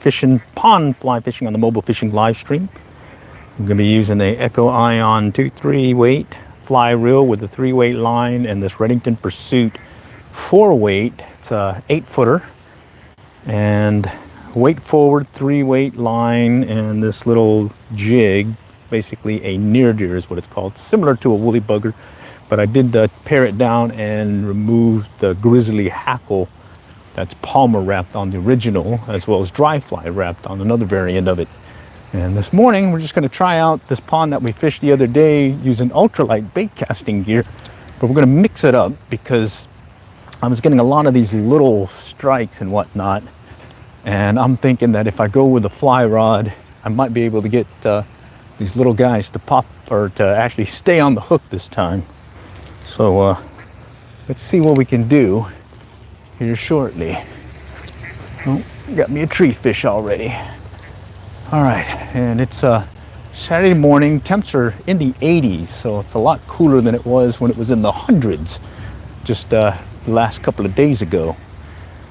fishing, pond fly fishing on the mobile fishing live stream. I'm going to be using a Echo Ion 2-3 weight fly reel with a 3-weight line and this Redington Pursuit 4-weight. It's a 8-footer and weight forward 3-weight line and this little jig, basically a near deer is what it's called, similar to a woolly bugger, but I did pare it down and remove the grizzly hackle that's palmer wrapped on the original, as well as dry fly wrapped on another variant of it. And this morning we're just going to try out this pond that we fished the other day using ultralight bait casting gear, but we're going to mix it up because I was getting a lot of these little strikes and whatnot, and I'm thinking that if I go with a fly rod I might be able to get these little guys to pop or to actually stay on the hook this time. So let's see what we can do here shortly. Oh, got me a tree fish already. All right, and it's Saturday morning. Temps are in the 80s, so it's a lot cooler than it was when it was in the hundreds just the last couple of days ago.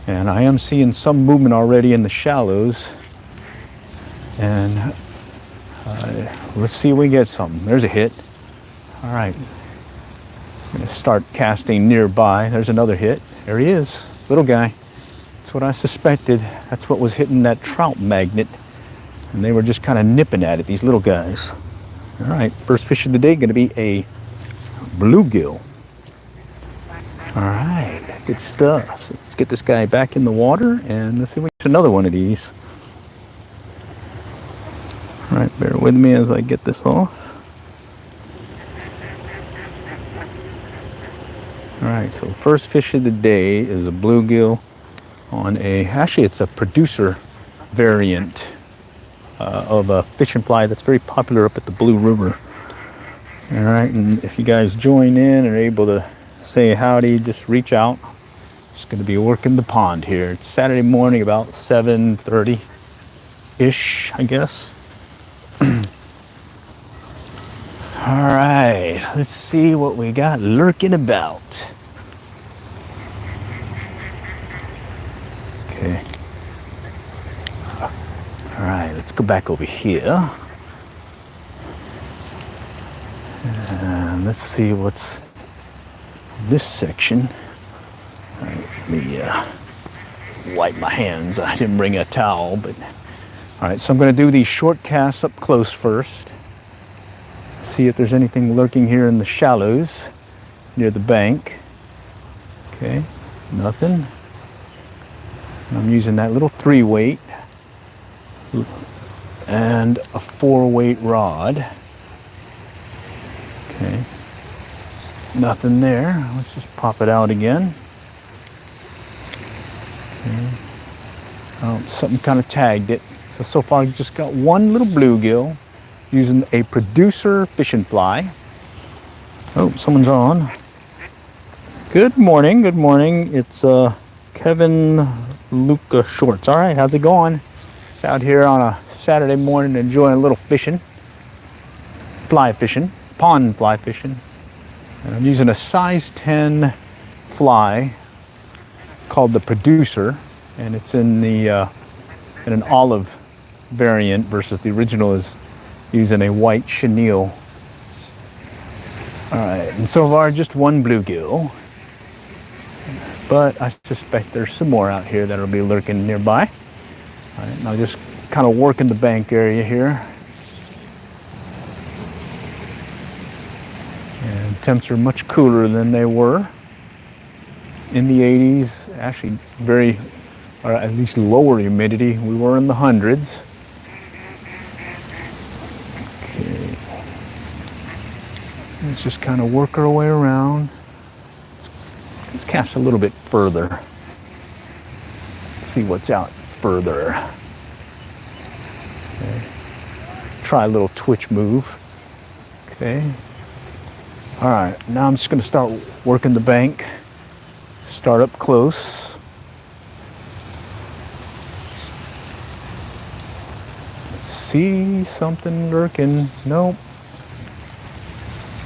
And I am seeing some movement already in the shallows. And let's see if we get something. There's a hit. All right, I'm gonna start casting nearby. There's another hit. There he is, little guy. That's what I suspected. That's what was hitting that trout magnet. And they were just kind of nipping at it, these little guys. All right, first fish of the day gonna be a bluegill. All right, good stuff. So let's get this guy back in the water and let's see if we get another one of these. All right, bear with me as I get this off. All right, so first fish of the day is a bluegill on actually it's a producer variant of a fishing fly that's very popular up at the Blue River. All right, and if you guys join in and are able to say howdy, just reach out. Just going to be working the pond here. It's Saturday morning, about 7:30-ish, I guess. All right, let's see what we got lurking about. Okay. All right, let's go back over here. And let's see what's this section. All right, let me wipe my hands. I didn't bring a towel, but all right, so I'm going to do these short casts up close first. See if there's anything lurking here in the shallows near the bank. Okay, nothing. I'm using that little 3-weight and a 4-weight rod. Okay, nothing there. Let's just pop it out again. Okay. Oh, something kind of tagged it. So far I've just got one little bluegill using a producer fishing fly. Oh, someone's on. Good morning, good morning. It's Kevin Luca Shorts. All right, how's it going? It's out here on a Saturday morning enjoying a little fishing. Fly fishing, pond fly fishing. And I'm using a size 10 fly called the Producer, and it's in the in an olive variant versus the original is using a white chenille. All right, and so far just one bluegill, but I suspect there's some more out here that'll be lurking nearby. All right, now just kind of working the bank area here. And temps are much cooler than they were in the 80s, actually very, or at least lower humidity. We were in the hundreds. Okay. Let's just kind of work our way around. Let's cast a little bit further. Let's see what's out further. Okay. Try a little twitch move. Okay. All right, now I'm just going to start working the bank. Start up close. Let's see something lurking. Nope.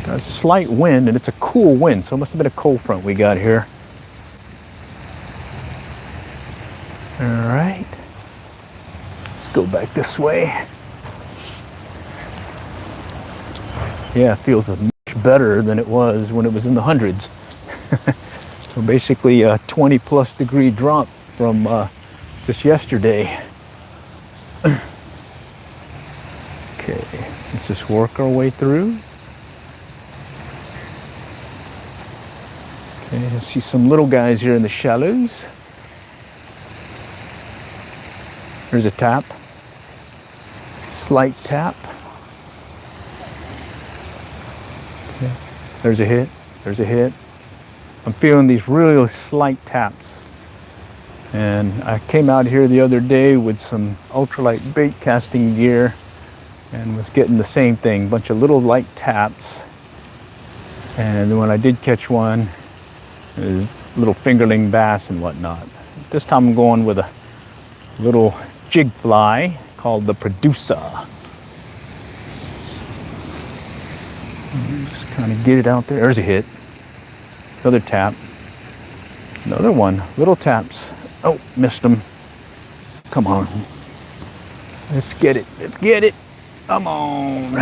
Got a slight wind, and it's a cool wind, so it must have been a cold front we got here. All right. Let's go back this way. Yeah, it feels much better than it was when it was in the hundreds. So basically a 20 plus degree drop from just yesterday. Okay, let's just work our way through. Okay, I see some little guys here in the shallows. There's a tap. Slight tap. Okay. There's a hit. There's a hit. I'm feeling these really slight taps. And I came out here the other day with some ultralight bait casting gear and was getting the same thing, bunch of little light taps. And when I did catch one, it was little fingerling bass and whatnot. This time I'm going with a little jig fly called the Producer. Just kind of get it out there. There's a hit. Another tap. Another one. Little taps. Oh, missed them. Come on. Let's get it. Let's get it. Come on.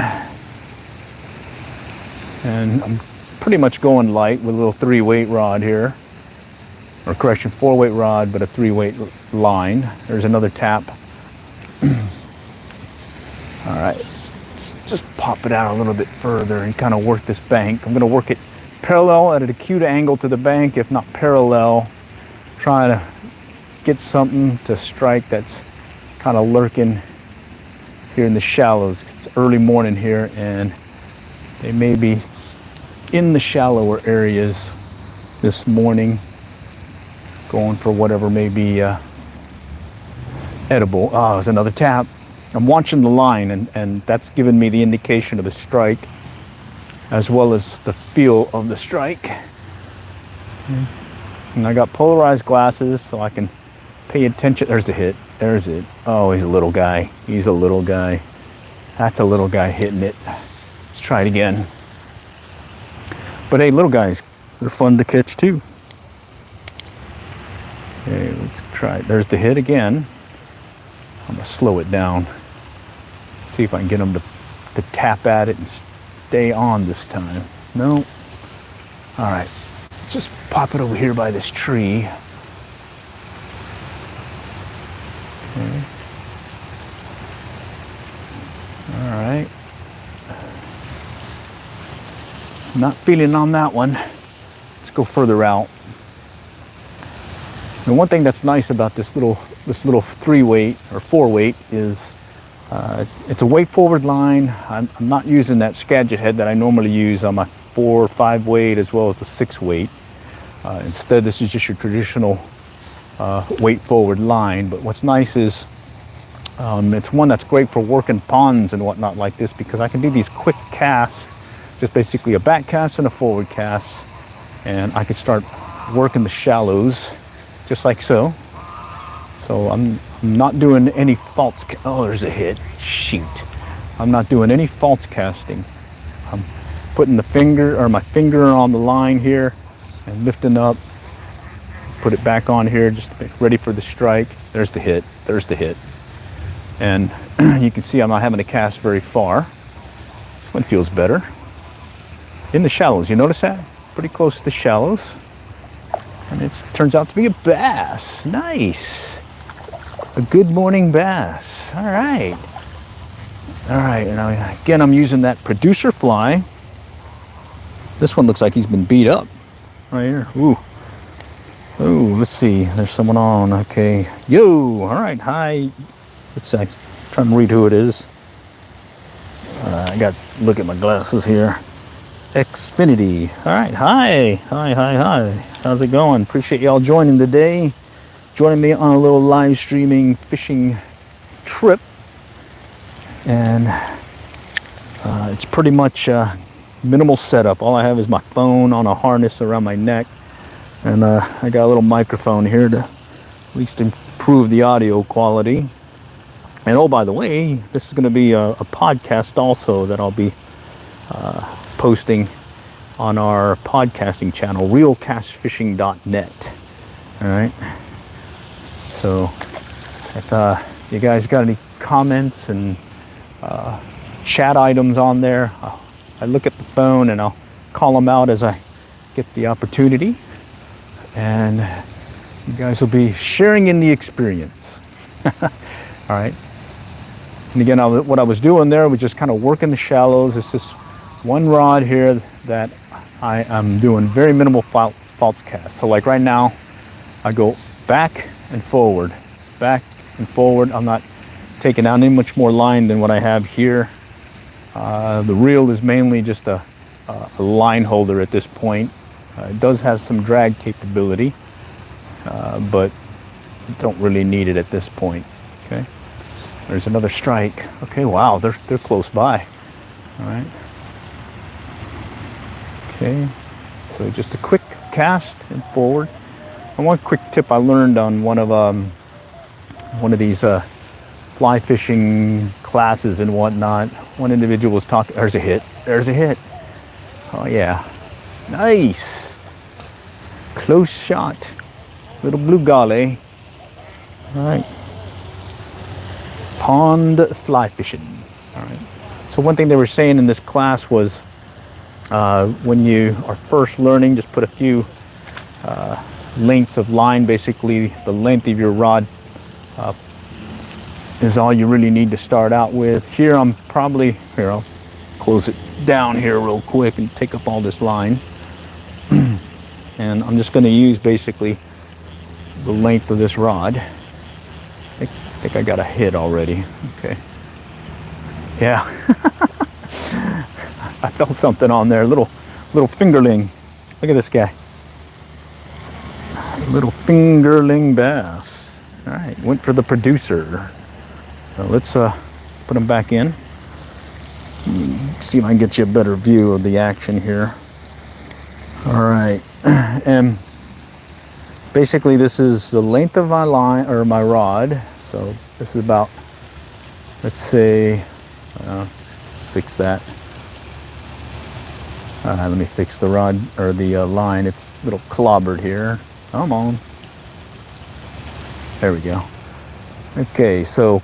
And I'm pretty much going light with a little 3-weight rod here. Or correction, 4-weight rod, but a 3-weight line. There's another tap. All right, let's just pop it out a little bit further and kind of work this bank. I'm going to work it parallel at an acute angle to the bank, if not parallel. Try to get something to strike that's kind of lurking here in the shallows. It's early morning here, and they may be in the shallower areas this morning, going for whatever may be edible. Oh, there's another tap. I'm watching the line, and that's giving me the indication of a strike, as well as the feel of the strike. And I got polarized glasses, so I can pay attention. There's the hit. There's it. Oh, he's a little guy. He's a little guy. That's a little guy hitting it. Let's try it again. But hey, little guys, they're fun to catch too. Okay, let's try it. There's the hit again. I'm gonna slow it down. See if I can get them to tap at it and stay on this time. No. All right, let's just pop it over here by this tree. Okay. All right. Not feeling on that one. Let's go further out. And one thing that's nice about this little 3-weight or 4-weight is it's a weight forward line. I'm not using that Skagit head that I normally use on my 4 or 5 weight as well as the 6 weight. Instead, this is just your traditional weight forward line. But what's nice is it's one that's great for working ponds and whatnot like this, because I can do these quick casts, just basically a back cast and a forward cast, and I can start working the shallows just like so. So I'm not doing any false. Oh, there's a hit. Shoot. I'm not doing any false casting. I'm putting the finger or my finger on the line here and lifting up. Put it back on here, just ready for the strike. There's the hit. There's the hit. And you can see I'm not having to cast very far. This one feels better. In the shallows, you notice that? Pretty close to the shallows. And it turns out to be a bass. Nice. A good morning bass. All right. All right, now again, I'm using that Producer fly. This one looks like he's been beat up right here. Ooh. Ooh, let's see. There's someone on. Okay. Yo. All right. Hi. Let's see. Trying to read who it is. I got to look at my glasses here. Xfinity. All right. Hi. Hi, hi, hi. How's it going? Appreciate y'all joining today. Joining me on a little live streaming fishing trip. And it's pretty much minimal setup. All I have is my phone on a harness around my neck. And I got a little microphone here to at least improve the audio quality. And oh, by the way, this is going to be a podcast also that I'll be posting on our podcasting channel, realcastfishing.net. All right. So if you guys got any comments and chat items on there, I look at the phone and I'll call them out as I get the opportunity. And you guys will be sharing in the experience. All right. And again, what I was doing there was just kind of working the shallows. It's this one rod here that I am doing very minimal false cast. So like right now, I go back and forward, back and forward. I'm not taking out any much more line than what I have here. The reel is mainly just a line holder at this point. It does have some drag capability, but don't really need it at this point. Okay, there's another strike. Okay, wow, they're close by. All right. Okay, so just a quick cast and forward. And one quick tip I learned on one of these fly fishing classes and whatnot. One individual was talking. There's a hit. There's a hit. Oh yeah, nice. Close shot. Little blue gully. All right. Pond fly fishing. All right. So one thing they were saying in this class was when you are first learning, just put a few lengths of line. Basically, the length of your rod is all you really need to start out with. Here I'm probably, here I'll close it down here real quick and take up all this line. And I'm just going to use basically the length of this rod. I think I got a hit already. Okay. Yeah. I felt something on there. Little fingerling. Look at this guy. Little fingerling bass. All right. Went for the producer. So let's put him back in. See if I can get you a better view of the action here. All right. And basically this is the length of my line or my rod. So this is about, let's say, let's fix that. Let me fix the rod or the line. It's a little clobbered here. Come on. There we go. Okay, so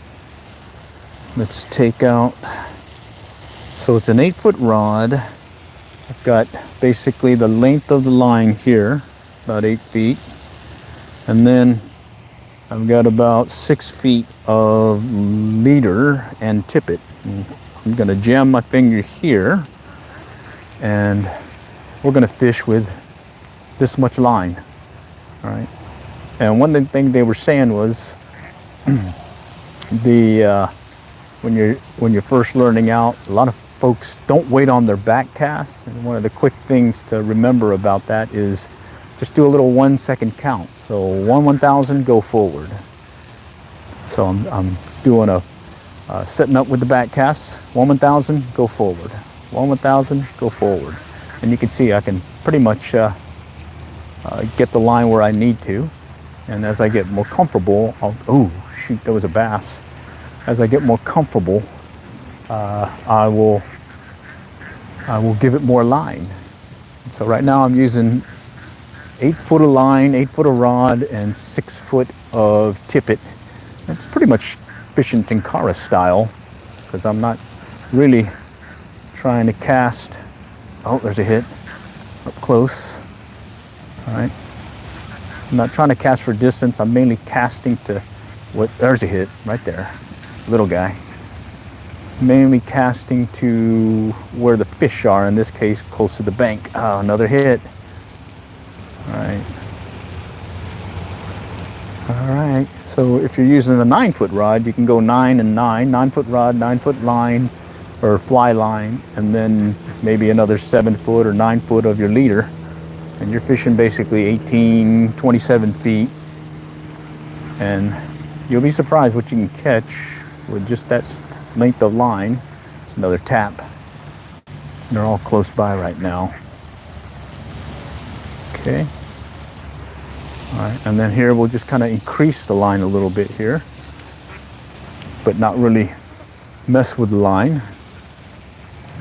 let's take out. So it's an 8-foot rod. I've got basically the length of the line here, about 8 feet. And then I've got about 6 feet of leader and tippet. And I'm gonna jam my finger here and we're gonna fish with this much line, all right? And one thing they were saying was when you're first learning out, a lot of folks don't wait on their back casts. And one of the quick things to remember about that is just do a little 1 second count. So 1/1000, go forward. So I'm doing a setting up with the back cast. 1/1000, go forward. 1/1000, go forward. And you can see I can pretty much get the line where I need to. And as I get more comfortable, oh shoot, there was a bass. As I get more comfortable, I will give it more line. So right now I'm using 8 foot of line, 8 foot of rod, and 6 foot of tippet. It's pretty much fishing Tenkara style, because I'm not really trying to cast. Oh, there's a hit up close. All right. I'm not trying to cast for distance. I'm mainly casting to what, there's a hit right there. Little guy. Mainly casting to where the fish are, in this case, close to the bank. Oh, another hit. All right. All right. So if you're using a 9-foot rod, you can go 9 and 9. 9-foot rod, 9-foot line, or fly line, and then maybe another 7-foot or 9-foot of your leader. And you're fishing basically 18, 27 feet. And you'll be surprised what you can catch with just that length of line. It's another tap. They're all close by right now. Okay. All right, and then here we'll just kind of increase the line a little bit here, but not really mess with the line.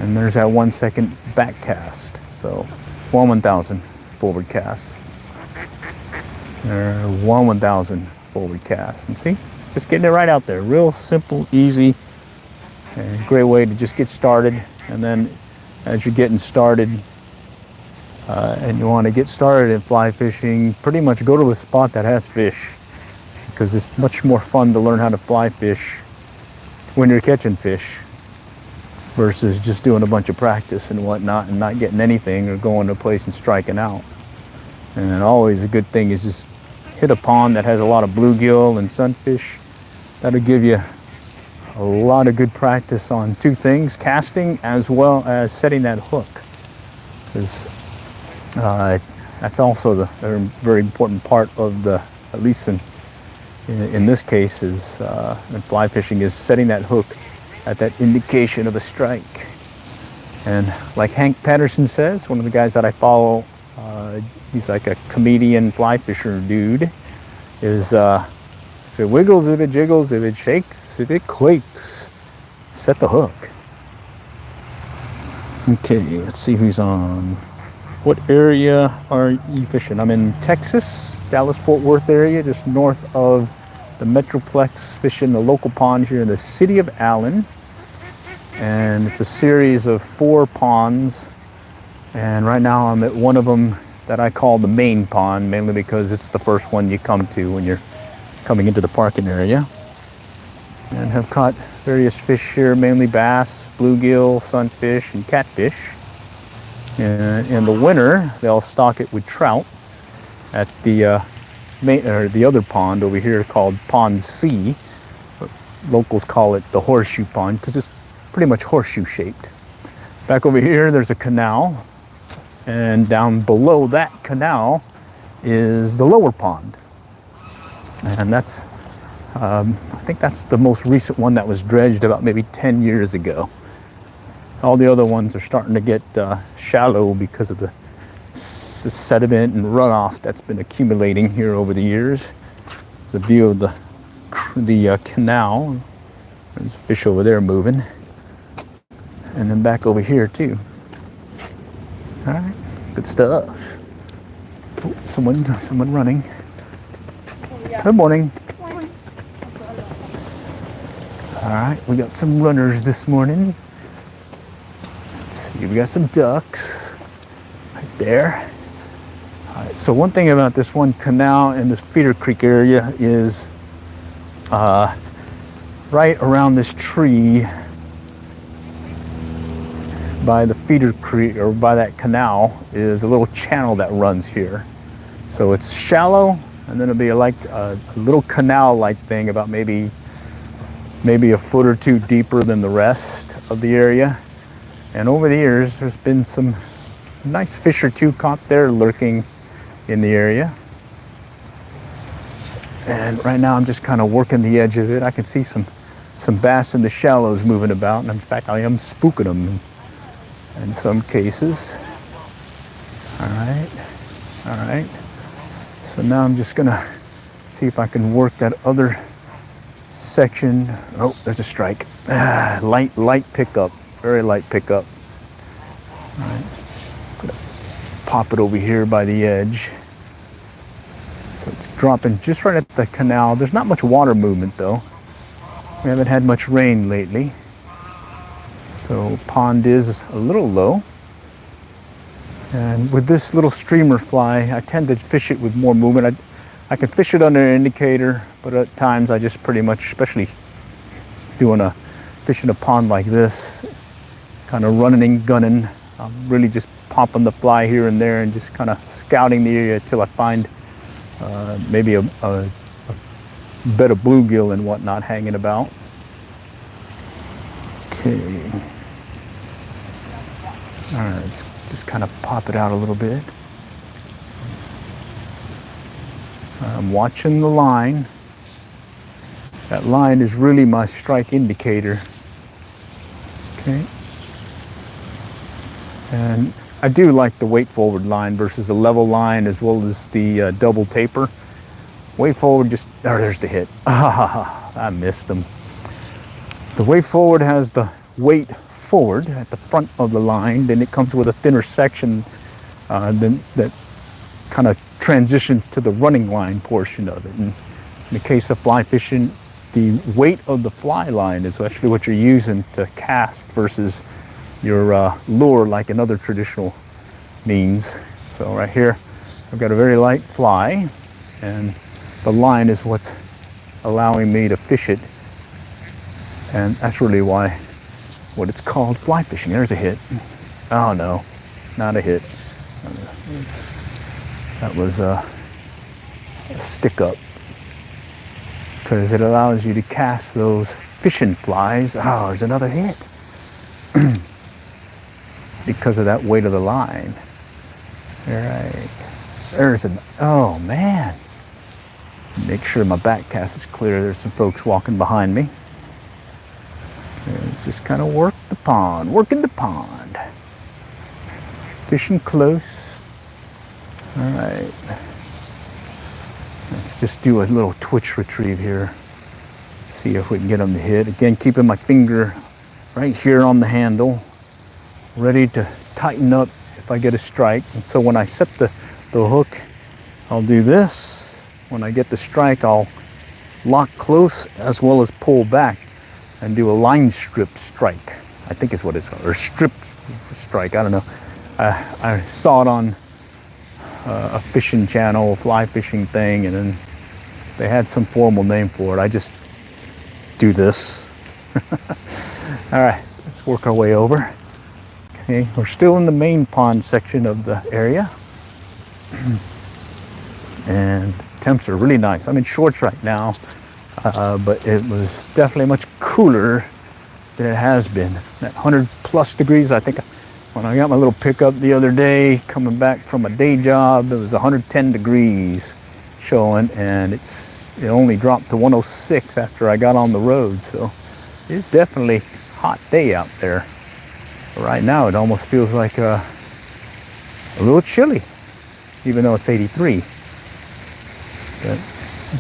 And there's that 1 second back cast. So 1/1000 forward cast. 1/1000 forward cast. And see, just getting it right out there. Real simple, easy, and great way to just get started. And then as you're getting started and you want to get started in fly fishing, pretty much go to a spot that has fish, because it's much more fun to learn how to fly fish when you're catching fish versus just doing a bunch of practice and whatnot and not getting anything, or going to a place and striking out. And always a good thing is just hit a pond that has a lot of bluegill and sunfish. That'll give you a lot of good practice on two things: casting as well as setting that hook. Because that's also a very important part of the, at least in this case, is in fly fishing, is setting that hook at that indication of a strike. And like Hank Patterson says, one of the guys that I follow, he's like a comedian fly fisher dude, is if it wiggles, if it jiggles, if it shakes, if it quakes, set the hook. Okay, let's see who's on. What area are you fishing? I'm in Texas, Dallas-Fort Worth area, just north of the Metroplex, fishing the local pond here in the city of Allen. And it's a series of 4 ponds. And right now I'm at one of them that I call the main pond, mainly because it's the first one you come to when you're coming into the parking area. And have caught various fish here, mainly bass, bluegill, sunfish, and catfish. And in the winter, they'll stock it with trout at the the other pond over here called Pond C. Locals call it the horseshoe pond because it's pretty much horseshoe shaped. Back over here, there's a canal, and down below that canal is the lower pond. And that's, I think that's the most recent one that was dredged about maybe 10 years ago. All the other ones are starting to get shallow because of the sediment and runoff that's been accumulating here over the years. There's a view of the canal. There's a fish over there moving. And then back over here too. All right, good stuff. Oh, someone running. Good morning. All right, we got some runners this morning. Let's see, we got some ducks right there. All right, so one thing about this one canal in this feeder creek area is right around this tree by the feeder creek, or by that canal, is a little channel that runs here. So it's shallow, and then it'll be like a little canal-like thing, about maybe a foot or two deeper than the rest of the area. And over the years, there's been some nice fish or two caught there lurking in the area. And right now I'm just kind of working the edge of it. I can see some bass in the shallows moving about, and in fact I am spooking them in some cases. All right. So now I'm just gonna see if I can work that other section. Oh, there's a strike. Light pickup, very light pickup. All right, pop it over here by the edge. So it's dropping just right at the canal. There's not much water movement though. We haven't had much rain lately. So pond is a little low. And with this little streamer fly, I tend to fish it with more movement. I can fish it under an indicator, but at times I just pretty much, especially fishing a pond like this, kind of running and gunning. I'm really just popping the fly here and there and just kind of scouting the area till I find maybe a bed of bluegill and whatnot hanging about. Okay. All right, let's just kind of pop it out a little bit. I'm watching the line. That line is really my strike indicator. Okay. And I do like the weight forward line versus a level line, as well as the double taper. Weight forward there's the hit. I missed them. The weight forward has the weight forward at the front of the line, then it comes with a thinner section that kind of transitions to the running line portion of it. And in the case of fly fishing, the weight of the fly line is actually what you're using to cast versus your lure like in other traditional means. So right here, I've got a very light fly, and the line is what's allowing me to fish it. And that's really what it's called fly fishing. There's a hit. Oh no, not a hit. That was a stick up, because it allows you to cast those fishing flies. Oh, there's another hit. Because of that weight of the line. All right. Oh man. Make sure my back cast is clear. There's some folks walking behind me. Let's just kind of working the pond. Fishing close. All right. Let's just do a little twitch retrieve here. See if we can get them to hit. Again, keeping my finger right here on the handle, ready to tighten up if I get a strike. And so when I set the hook, I'll do this. When I get the strike, I'll lock close as well as pull back and do a line strip strike, I think is what it's called, or strip strike, I don't know. I saw it on a fishing channel, a fly fishing thing, and then they had some formal name for it. I just do this. All right, let's work our way over. Okay, we're still in the main pond section of the area. And temps are really nice. I'm in shorts right now, but it was definitely much cooler than it has been. That 100+ degrees, I think when I got my little pickup the other day, coming back from a day job, it was 110 degrees showing, and it only dropped to 106 after I got on the road. So it's definitely a hot day out there. But right now, it almost feels like a little chilly, even though it's 83. But,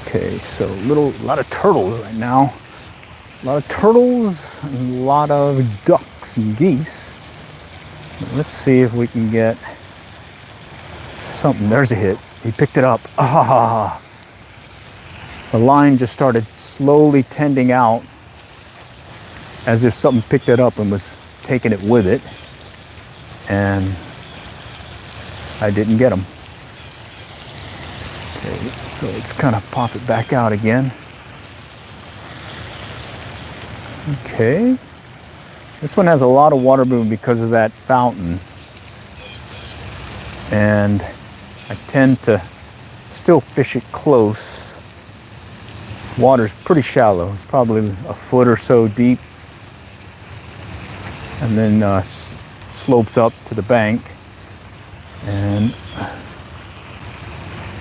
okay, so a lot of turtles right now. A lot of turtles and a lot of ducks and geese. Let's see if we can get something. There's a hit. He picked it up. Ah! The line just started slowly tending out as if something picked it up and was taking it with it. And I didn't get him. Okay, so let's kind of pop it back out again. Okay. This one has a lot of water movement because of that fountain. And I tend to still fish it close. Water's pretty shallow. It's probably a foot or so deep. And then slopes up to the bank. And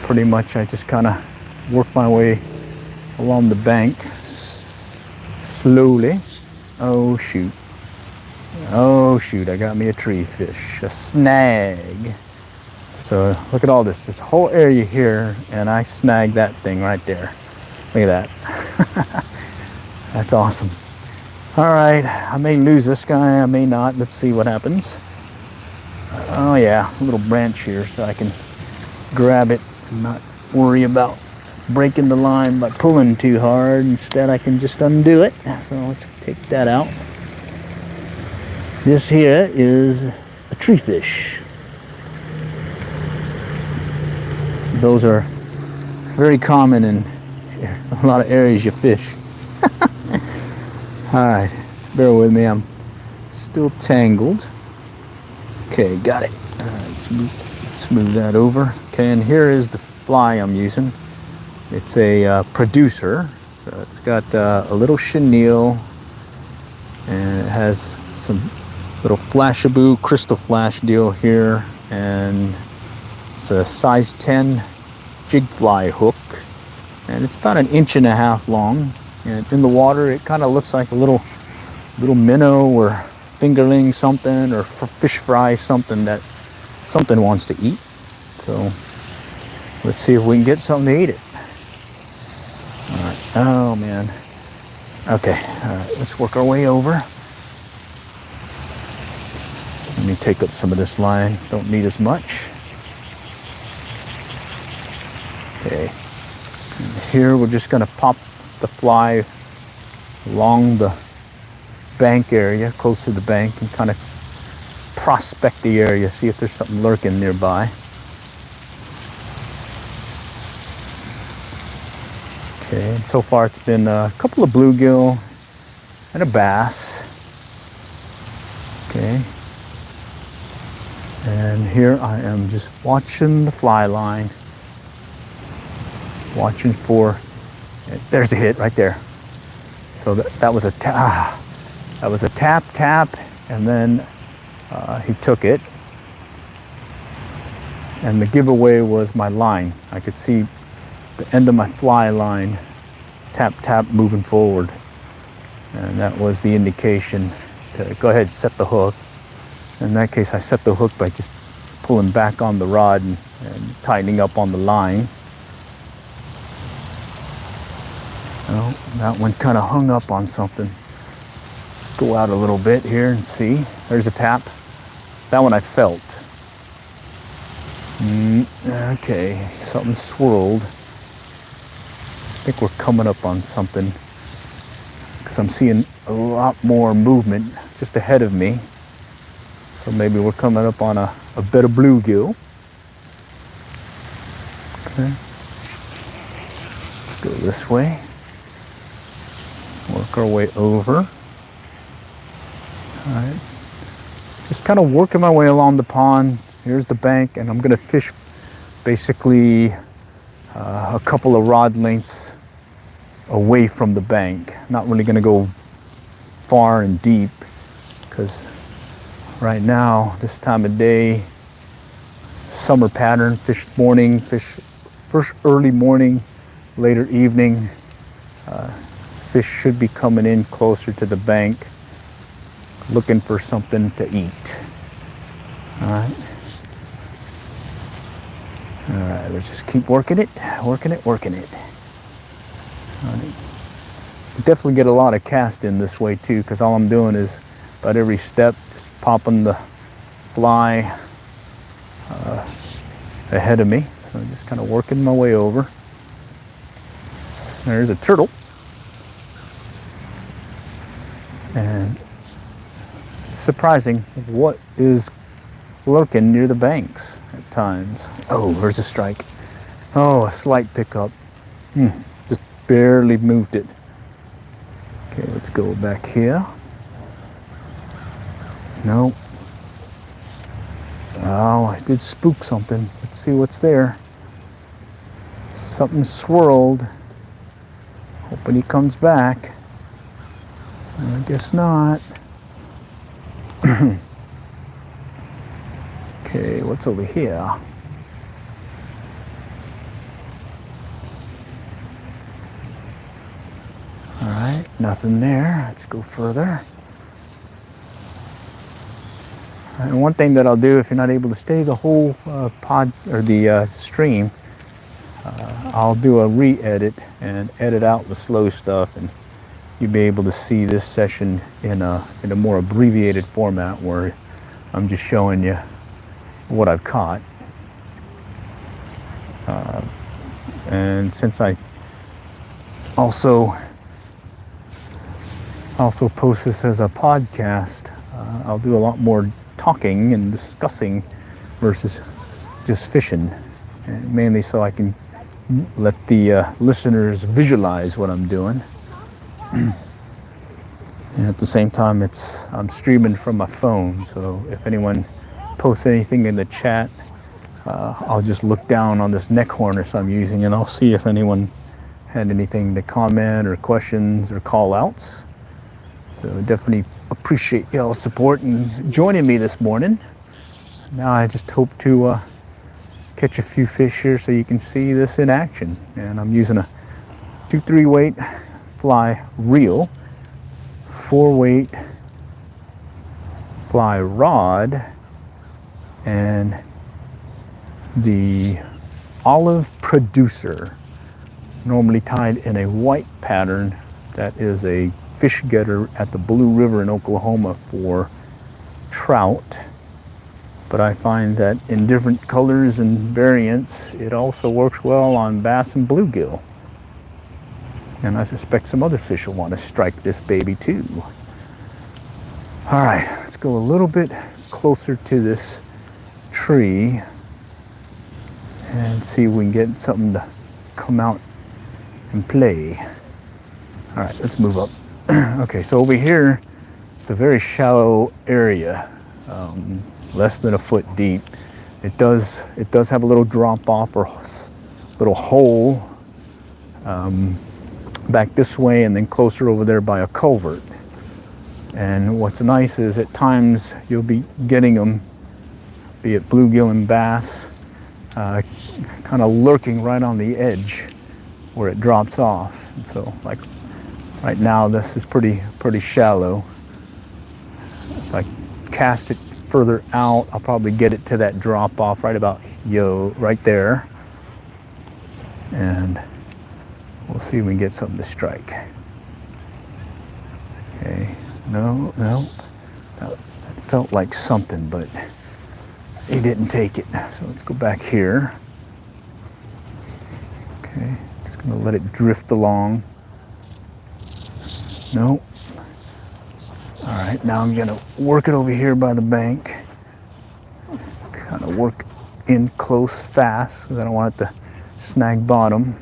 pretty much I just kind of work my way along the bank slowly. Oh shoot. Oh shoot, I got me a tree fish, a snag. So look at all this whole area here, and I snagged that thing right there. Look at that. That's awesome. All right, I may lose this guy, I may not. Let's see what happens. Oh yeah, a little branch here so I can grab it and not worry about breaking the line by pulling too hard. Instead, I can just undo it. So let's take that out. This here is a tree fish. Those are very common in a lot of areas you fish. All right, bear with me, I'm still tangled. Okay, got it. All right, let's move that over. Okay, and here is the fly I'm using. It's a producer. So it's got a little chenille, and it has some little flashaboo crystal flash deal here, and it's a size 10 jig fly hook, and it's about 1.5 inches long. And in the water, it kind of looks like a little minnow or fingerling something, or fish fry something that something wants to eat. So let's see if we can get something to eat it. All right. Oh man. Okay. All right. Let's work our way over. Let me take up some of this line. Don't need as much. Okay. And here we're just going to pop the fly along the bank area, close to the bank, and kind of prospect the area, see if there's something lurking nearby. Okay, and so far it's been a couple of bluegill and a bass. Okay. And here I am just watching the fly line, watching for, there's a hit right there. So that was a tap, and then he took it. And the giveaway was my line. I could see the end of my fly line, tap, moving forward. And that was the indication to go ahead and set the hook. In that case, I set the hook by just pulling back on the rod and tightening up on the line. Well, that one kind of hung up on something. Let's go out a little bit here and see. There's a tap. That one I felt. Okay, something swirled. I think we're coming up on something because I'm seeing a lot more movement just ahead of me. So maybe we're coming up on a bit of bluegill. Okay. Let's go this way. Work our way over. All right. Just kind of working my way along the pond. Here's the bank, and I'm going to fish basically a couple of rod lengths away from the bank. Not really going to go far and deep because right now, this time of day, summer pattern, fish morning, fish first early morning, later evening. Fish should be coming in closer to the bank, looking for something to eat. All right. All right, let's just keep working it. All right. Definitely get a lot of cast in this way too, because all I'm doing is about every step, just popping the fly ahead of me. So I'm just kind of working my way over. There's a turtle. And it's surprising what is lurking near the banks at times. Oh, there's a strike. Oh, a slight pickup. Just barely moved it. Okay, let's go back here. No. Oh, I did spook something. Let's see what's there. Something swirled. Hoping he comes back. I guess not. Okay, what's over here? All right, nothing there. Let's go further. And one thing that I'll do if you're not able to stay the whole pod or the stream, I'll do a re-edit and edit out the slow stuff, and you'll be able to see this session in a more abbreviated format where I'm just showing you what I've caught. And since I also post this as a podcast, I'll do a lot more talking and discussing versus just fishing, and mainly so I can let the listeners visualize what I'm doing. And at the same time, I'm streaming from my phone, so if anyone posts anything in the chat, I'll just look down on this neck harness I'm using and I'll see if anyone had anything to comment or questions or call outs. So definitely appreciate y'all's support and joining me this morning. Now I just hope to catch a few fish here so you can see this in action. And I'm using a 2-3 weight fly reel, 4 weight fly rod, and the Olive Producer, normally tied in a white pattern. That is a fish getter at the Blue River in Oklahoma for trout. But I find that in different colors and variants, it also works well on bass and bluegill. And I suspect some other fish will want to strike this baby too. All right, let's go a little bit closer to this tree and see if we can get something to come out and play. All right, let's move up. Okay, so over here, it's a very shallow area, less than a foot deep. It does have a little drop off or little hole back this way, and then closer over there by a culvert. And what's nice is at times you'll be getting them, be it bluegill and bass, kind of lurking right on the edge where it drops off. And so, like right now, this is pretty shallow. If I cast it further out, I'll probably get it to that drop off right about right there. And we'll see if we can get something to strike. Okay, no, that felt like something, but he didn't take it. So let's go back here. Okay, just gonna let it drift along. No. All right, now I'm gonna work it over here by the bank. Kind of work in close fast, because I don't want it to snag bottom.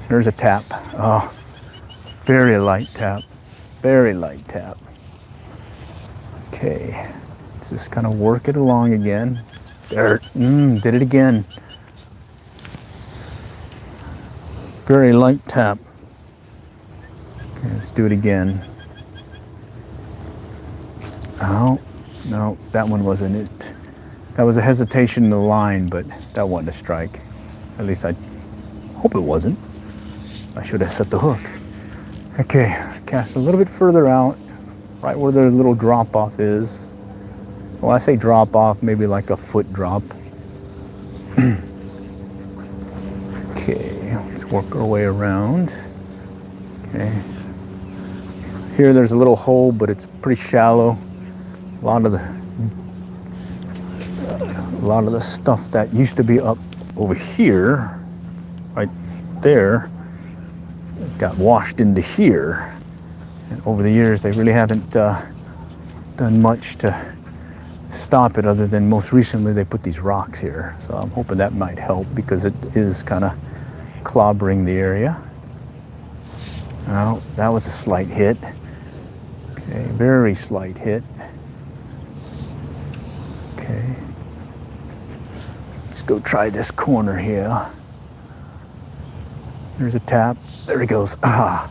There's a tap. Oh, very light tap. Very light tap. Okay, let's just kind of work it along again. There, did it again. Very light tap. Okay, let's do it again. Oh, no, that one wasn't it. That was a hesitation in the line, but that wasn't a strike. At least I hope it wasn't. I should have set the hook. Okay, cast a little bit further out, right where the little drop off is. Well, I say drop off, maybe like a foot drop. Okay, let's work our way around. Okay. Here there's a little hole, but it's pretty shallow. A lot of the stuff that used to be up over here, right there, got washed into here. And over the years, they really haven't done much to stop it, other than most recently they put these rocks here. So I'm hoping that might help, because it is kind of clobbering the area. Oh, that was a slight hit. Okay, very slight hit. Okay. Let's go try this corner here. There's a tap. There he goes. Ah.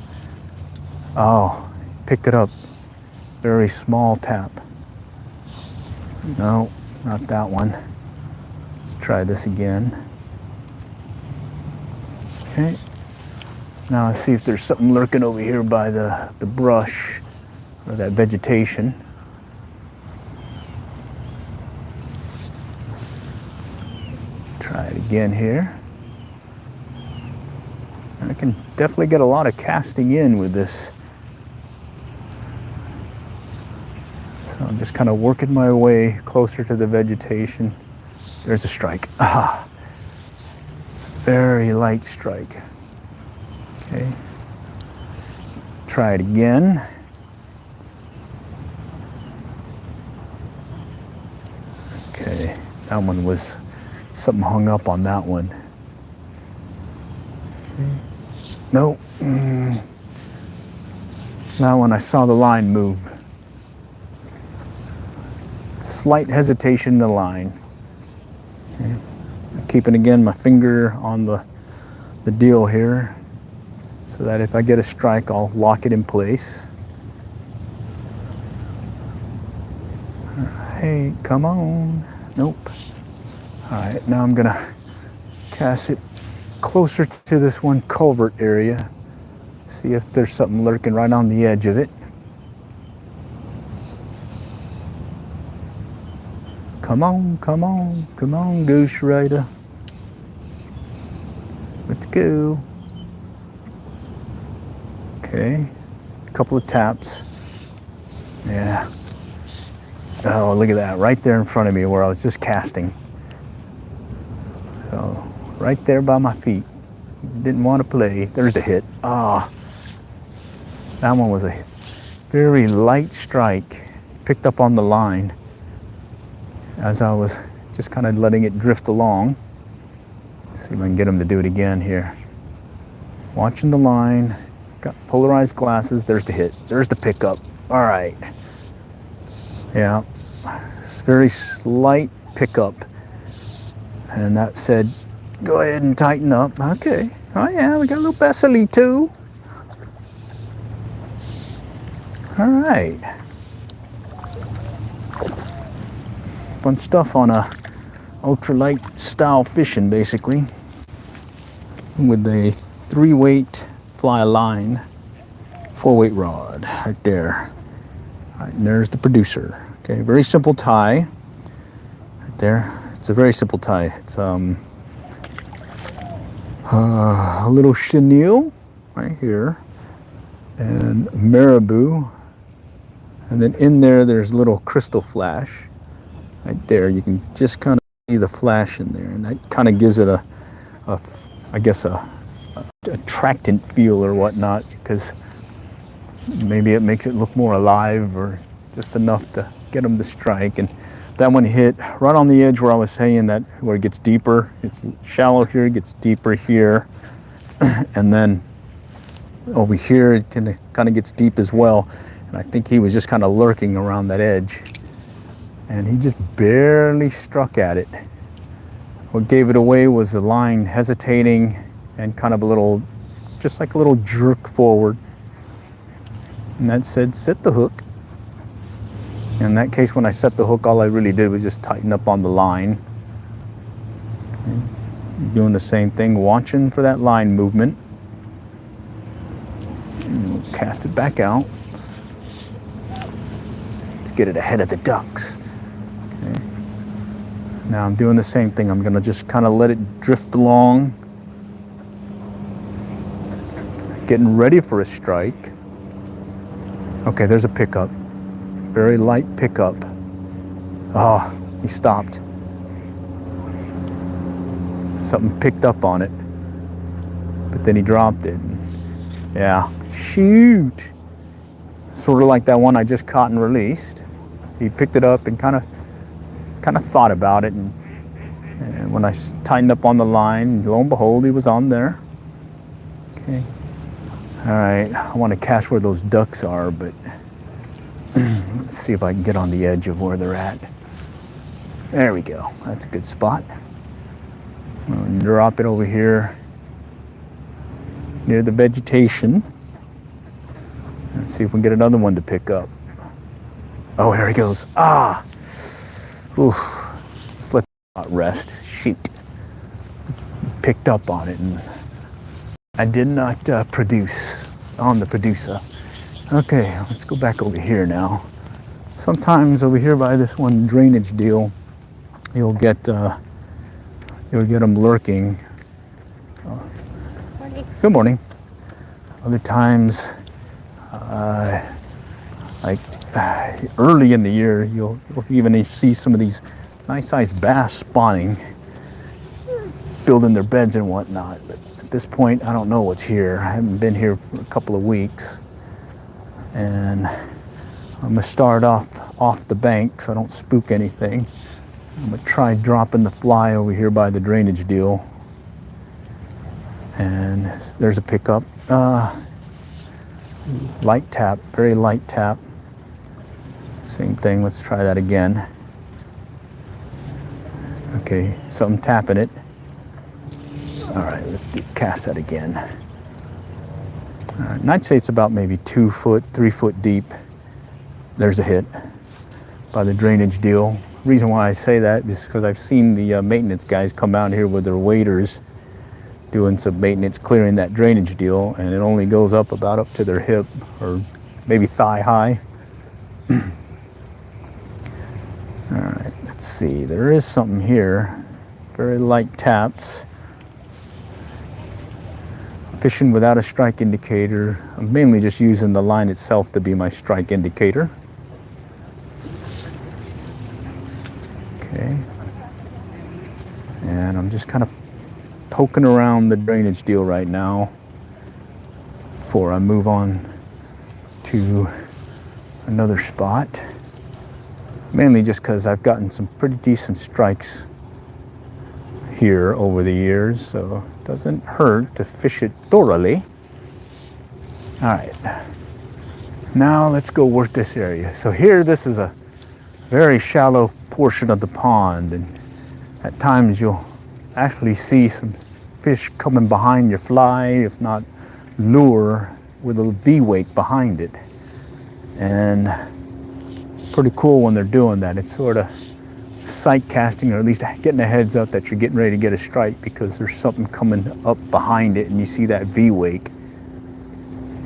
Oh, picked it up. Very small tap. No, not that one. Let's try this again. Okay. Now let's see if there's something lurking over here by the brush or that vegetation. Try it again here. I can definitely get a lot of casting in with this. So I'm just kind of working my way closer to the vegetation. There's a strike. Ah, very light strike. Okay. Try it again. Okay, that one was something hung up on that one. Okay. No. That one I saw the line move. Slight hesitation in the line. Okay. Keeping again my finger on the deal here, so that if I get a strike, I'll lock it in place. Hey, come on. Nope. All right, now I'm gonna cast it closer to this one culvert area. See if there's something lurking right on the edge of it. Come on, come on, come on, Goose Rider. Let's go. Okay, a couple of taps. Yeah. Oh, look at that, right there in front of me where I was just casting. So, right there by my feet. Didn't want to play. There's the hit. Ah, that one was a very light strike. Picked up on the line as I was just kind of letting it drift along. See if I can get him to do it again here. Watching the line. Got polarized glasses. There's the hit. There's the pickup. All right. Yeah. It's very slight pickup. And that said, go ahead and tighten up. Okay. Oh yeah, we got a little Bessely too. All right. Fun stuff on a ultralight style fishing, basically. With a 3-weight fly line, 4-weight rod right there. All right, and there's the producer. Okay, very simple tie. Right there. It's a very simple tie. It's a little chenille right here, and marabou, and then in there's a little crystal flash right there. You can just kind of see the flash in there, and that kind of gives it I guess a attractant feel or whatnot, because maybe it makes it look more alive or just enough to get them to strike. And that one hit right on the edge where I was saying that, where it gets deeper. It's shallow here, it gets deeper here, and then over here it kind of gets deep as well. And I think he was just kind of lurking around that edge, and he just barely struck at it. What gave it away was the line hesitating and kind of a little, just like a little jerk forward. And that said, set the hook. In that case, when I set the hook, all I really did was just tighten up on the line. Okay. Doing the same thing, watching for that line movement. And we'll cast it back out. Let's get it ahead of the ducks. Okay. Now I'm doing the same thing. I'm gonna just kind of let it drift along. Getting ready for a strike. Okay, there's a pickup. Very light pickup. Oh, he stopped. Something picked up on it, but then he dropped it. Yeah, shoot. Sort of like that one I just caught and released. He picked it up and kind of thought about it, and when I tightened up on the line, lo and behold, he was on there. Okay. All right, I want to cast where those ducks are, but let's see if I can get on the edge of where they're at. There we go. That's a good spot. I'm gonna drop it over here near the vegetation. Let's see if we can get another one to pick up. Oh, here he goes. Ah! Oof. Let's let that rest. Shoot. Picked up on it, and I did not produce on the producer. Okay, let's go back over here now. Sometimes over here by this one drainage deal, you'll get them lurking. Morning. Good morning. Other times, early in the year, you'll even see some of these nice-sized bass spawning, building their beds and whatnot. But at this point, I don't know what's here. I haven't been here for a couple of weeks, and I'm gonna start off the bank so I don't spook anything. I'm gonna try dropping the fly over here by the drainage deal, and there's a pickup. Light tap, very light tap. Same thing. Let's try that again. Okay, something tapping it. All right, let's cast that again. All right, and I'd say it's about maybe 2 foot, 3 foot deep. There's a hit by the drainage deal. Reason why I say that is because I've seen the maintenance guys come out here with their waders doing some maintenance, clearing that drainage deal, and it only goes up about up to their hip or maybe thigh high. All right, let's see. There is something here. Very light taps. Fishing without a strike indicator. I'm mainly just using the line itself to be my strike indicator. Okay. And I'm just kind of poking around the drainage deal right now before I move on to another spot. Mainly just because I've gotten some pretty decent strikes here over the years, so it doesn't hurt to fish it thoroughly. All right, now let's go work this area. So here, this is a very shallow portion of the pond, and at times you'll actually see some fish coming behind your fly, if not lure, with a V-wake behind it. And pretty cool when they're doing that. It's sort of sight casting, or at least getting a heads up that you're getting ready to get a strike because there's something coming up behind it and you see that V-wake.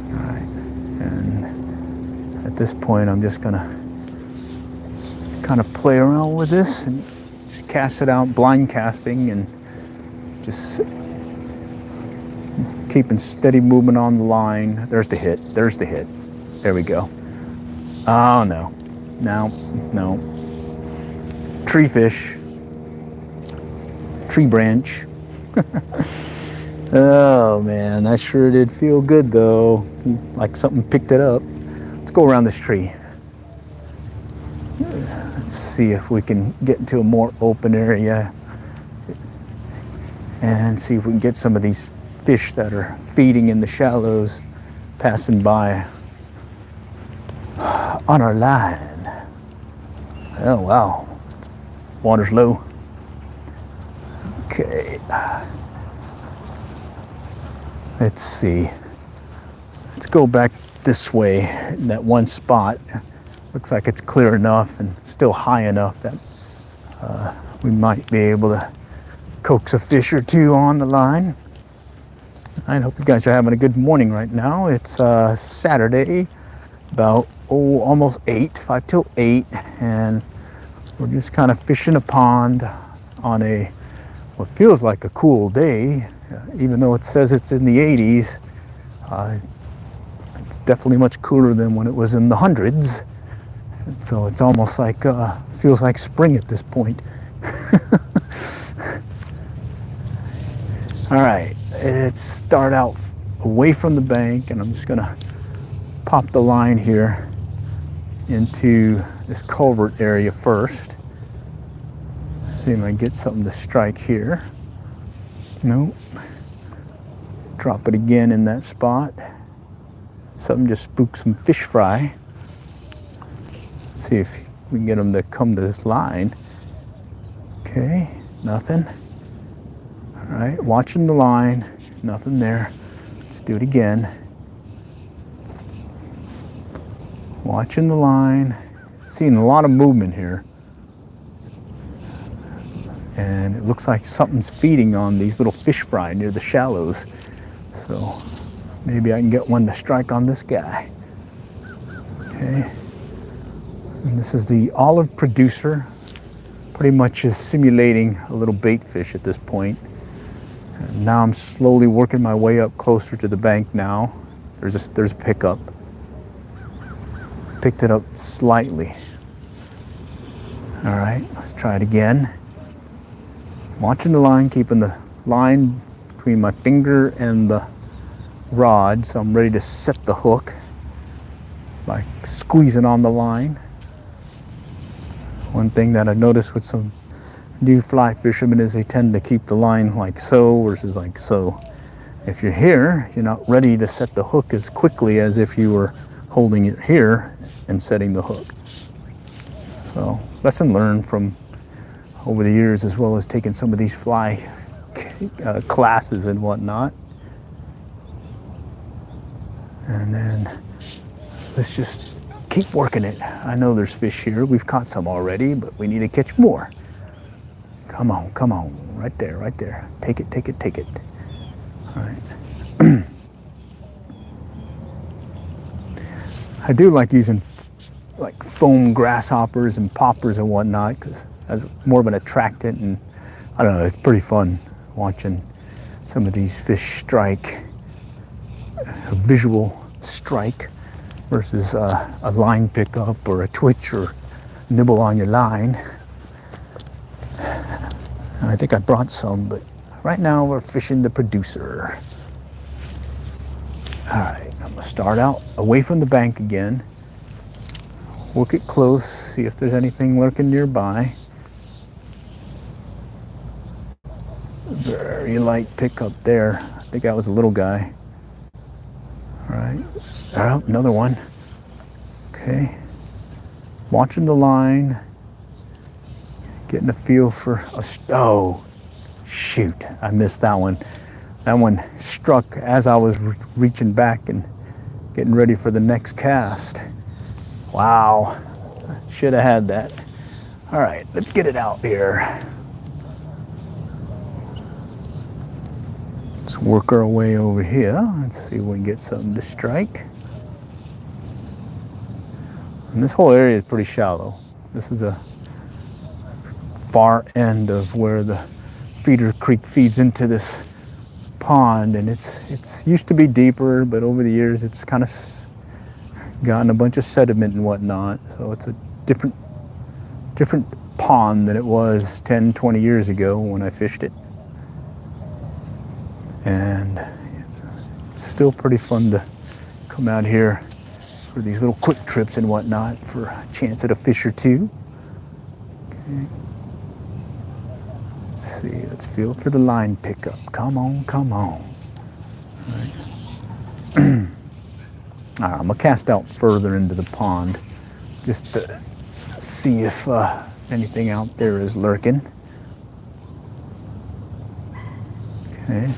All right, and at this point I'm just gonna kind of play around with this and just cast it out, blind casting, and just keeping steady movement on the line. There's the hit, there's the hit. There we go. Oh no. No. Tree fish. Tree branch. Oh man, that sure did feel good though. Like something picked it up. Let's go around this tree. Let's see if we can get into a more open area and see if we can get some of these fish that are feeding in the shallows passing by on our line. Oh wow, water's low. Okay, let's see. Let's go back this way. In that one spot, looks like it's clear enough and still high enough that we might be able to coax a fish or two on the line. I hope you guys are having a good morning right now. It's Saturday, about almost 5 till 8, and we're just kind of fishing a pond on what feels like a cool day, even though it says it's in the 80s. It's definitely much cooler than when it was in the hundreds. So it's almost like feels like spring at this point. All right, let's start out away from the bank, and I'm just gonna pop the line here into this culvert area first. See if I can get something to strike here. Nope. Drop it again in that spot. Something just spooked some fish fry. See if we can get them to come to this line. Okay, nothing. All right, watching the line, nothing there. Let's do it again. Watching the line, seeing a lot of movement here. And it looks like something's feeding on these little fish fry near the shallows. So maybe I can get one to strike on this guy. Okay. And this is the olive producer. Pretty much is simulating a little bait fish at this point. And now I'm slowly working my way up closer to the bank now. There's a pickup. Picked it up slightly. All right, let's try it again. Watching the line, keeping the line between my finger and the rod, so I'm ready to set the hook by squeezing on the line. One thing that I noticed with some new fly fishermen is they tend to keep the line like so versus like so. If you're here, you're not ready to set the hook as quickly as if you were holding it here and setting the hook. So, lesson learned from over the years, as well as taking some of these fly classes and whatnot. And then let's just keep working it. I know there's fish here. We've caught some already, but we need to catch more. Come on, come on. Right there, right there. Take it, take it, take it. All right. I do like using like foam grasshoppers and poppers and whatnot, because as more of an attractant, and I don't know, it's pretty fun watching some of these fish strike, a visual strike versus a line pickup or a twitch or nibble on your line. And I think I brought some, but Right now we're fishing the producer. All right, I'm gonna start out away from the bank again. Work it close, see if there's anything lurking nearby. Very light pickup there. I think that was a little guy. All right, oh, another one. Okay, watching the line, getting a feel for a, oh, shoot, I missed that one. That one struck as I was reaching back and getting ready for the next cast. Wow, should have had that. All right, let's get it out here. Let's work our way over here. Let's see if we can get something to strike. And this whole area is pretty shallow. This is a far end of where the feeder creek feeds into this pond, and it's used to be deeper, but over the years it's kind of gotten a bunch of sediment and whatnot, so it's a different pond than it was 10, 20 years ago when I fished it. And it's still pretty fun to come out here for these little quick trips and whatnot for a chance at a fish or two. Okay. Let's see, let's feel for the line pickup. Come on, come on. All right. All right, I'm gonna cast out further into the pond just to see if anything out there is lurking. Okay,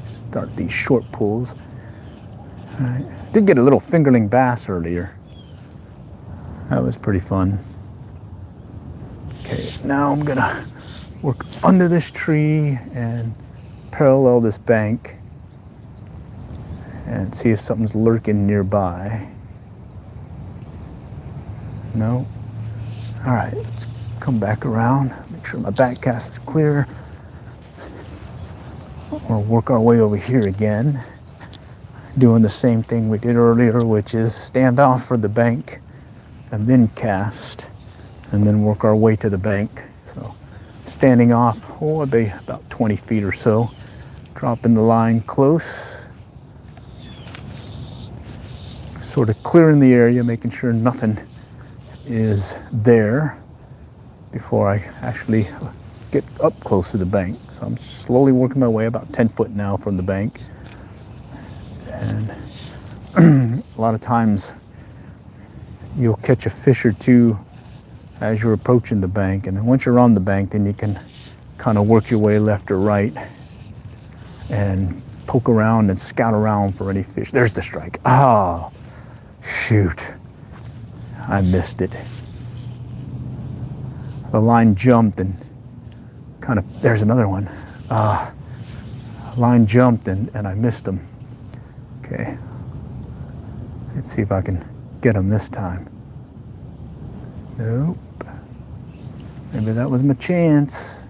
start these short pulls. All right, did get a little fingerling bass earlier. That was pretty fun. Okay, now I'm gonna work under this tree and parallel this bank and see if something's lurking nearby. No? All right, let's come back around, make sure my back cast is clear. We'll work our way over here again, doing the same thing we did earlier, which is stand off for the bank and then cast, and then work our way to the bank. So standing off, oh, I'd be about 20 feet or so, dropping the line close, sort of clearing the area, making sure nothing is there before I actually get up close to the bank. So I'm slowly working my way about 10 foot now from the bank. And a lot of times you'll catch a fish or two as you're approaching the bank, and then once you're on the bank, then you can kind of work your way left or right and poke around and scout around for any fish. There's the strike. Oh, shoot. I missed it. The line jumped and kind of, there's another one. Line jumped and I missed him. Okay. Let's see if I can get him this time. Nope. Maybe that was my chance.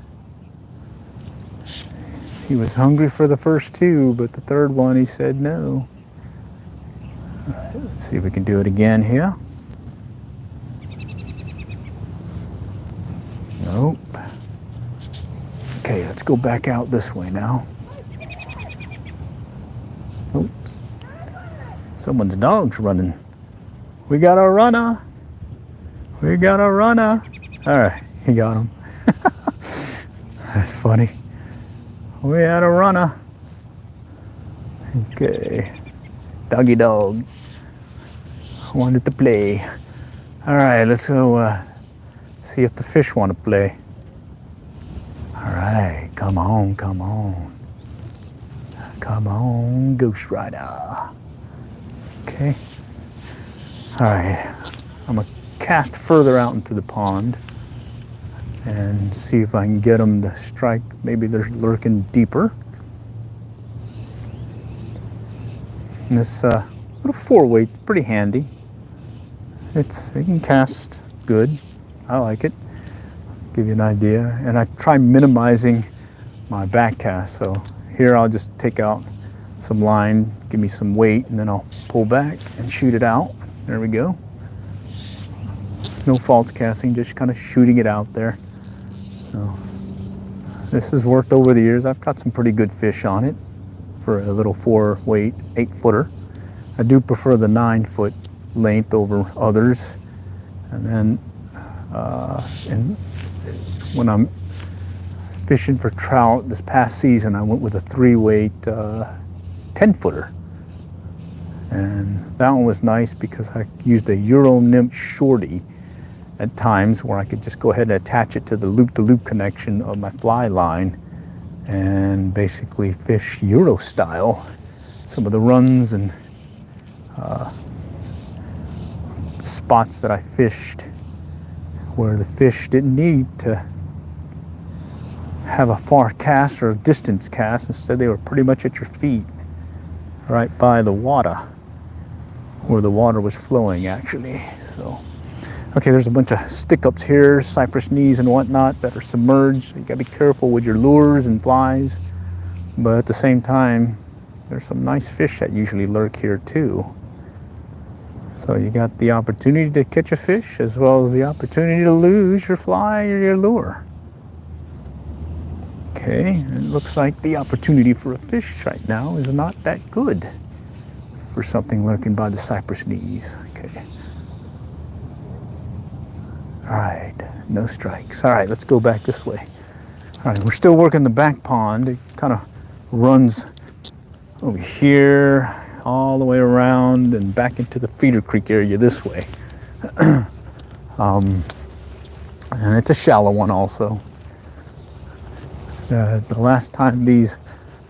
He was hungry for the first two, but the third one he said no. All right, let's see if we can do it again here. Nope. Okay, let's go back out this way now. Oops. Someone's dog's running. We got a runner. We got a runner. All right, he got him. That's funny. We had a runner. Okay. Doggy dog. Wanted to play. All right, let's go see if the fish want to play. All right, come on, come on. Come on, Ghost Rider. Okay. All right, I'm gonna cast further out into the pond and see if I can get them to strike. Maybe they're lurking deeper. And this little 4-weight is pretty handy. It can cast good. I like it. Give you an idea. And I try minimizing my back cast. So here I'll just take out some line, give me some weight, and then I'll pull back and shoot it out. There we go. No false casting, just kind of shooting it out there. So This has worked over the years. I've got some pretty good fish on it for a little 4-weight, 8-footer. I do prefer the 9-foot length over others. And then and when I'm fishing for trout this past season, I went with a 3-weight 10-footer. And that one was nice because I used a Euro nymph shorty at times where I could just go ahead and attach it to the loop-to-loop connection of my fly line and basically fish Euro style. Some of the runs and spots that I fished where the fish didn't need to have a far cast or a distance cast. Instead, they were pretty much at your feet, right by the water, where the water was flowing actually. So, okay, there's a bunch of stick-ups here, cypress knees and whatnot that are submerged. You gotta be careful with your lures and flies, but at the same time, there's some nice fish that usually lurk here too. So you got the opportunity to catch a fish as well as the opportunity to lose your fly or your lure. Okay, it looks like the opportunity for a fish right now is not that good for something lurking by the cypress knees. Okay. All right, no strikes. All right, let's go back this way. All right, we're still working the back pond. It kind of runs over here, all the way around and back into the feeder creek area this way. And it's a shallow one also. The last time these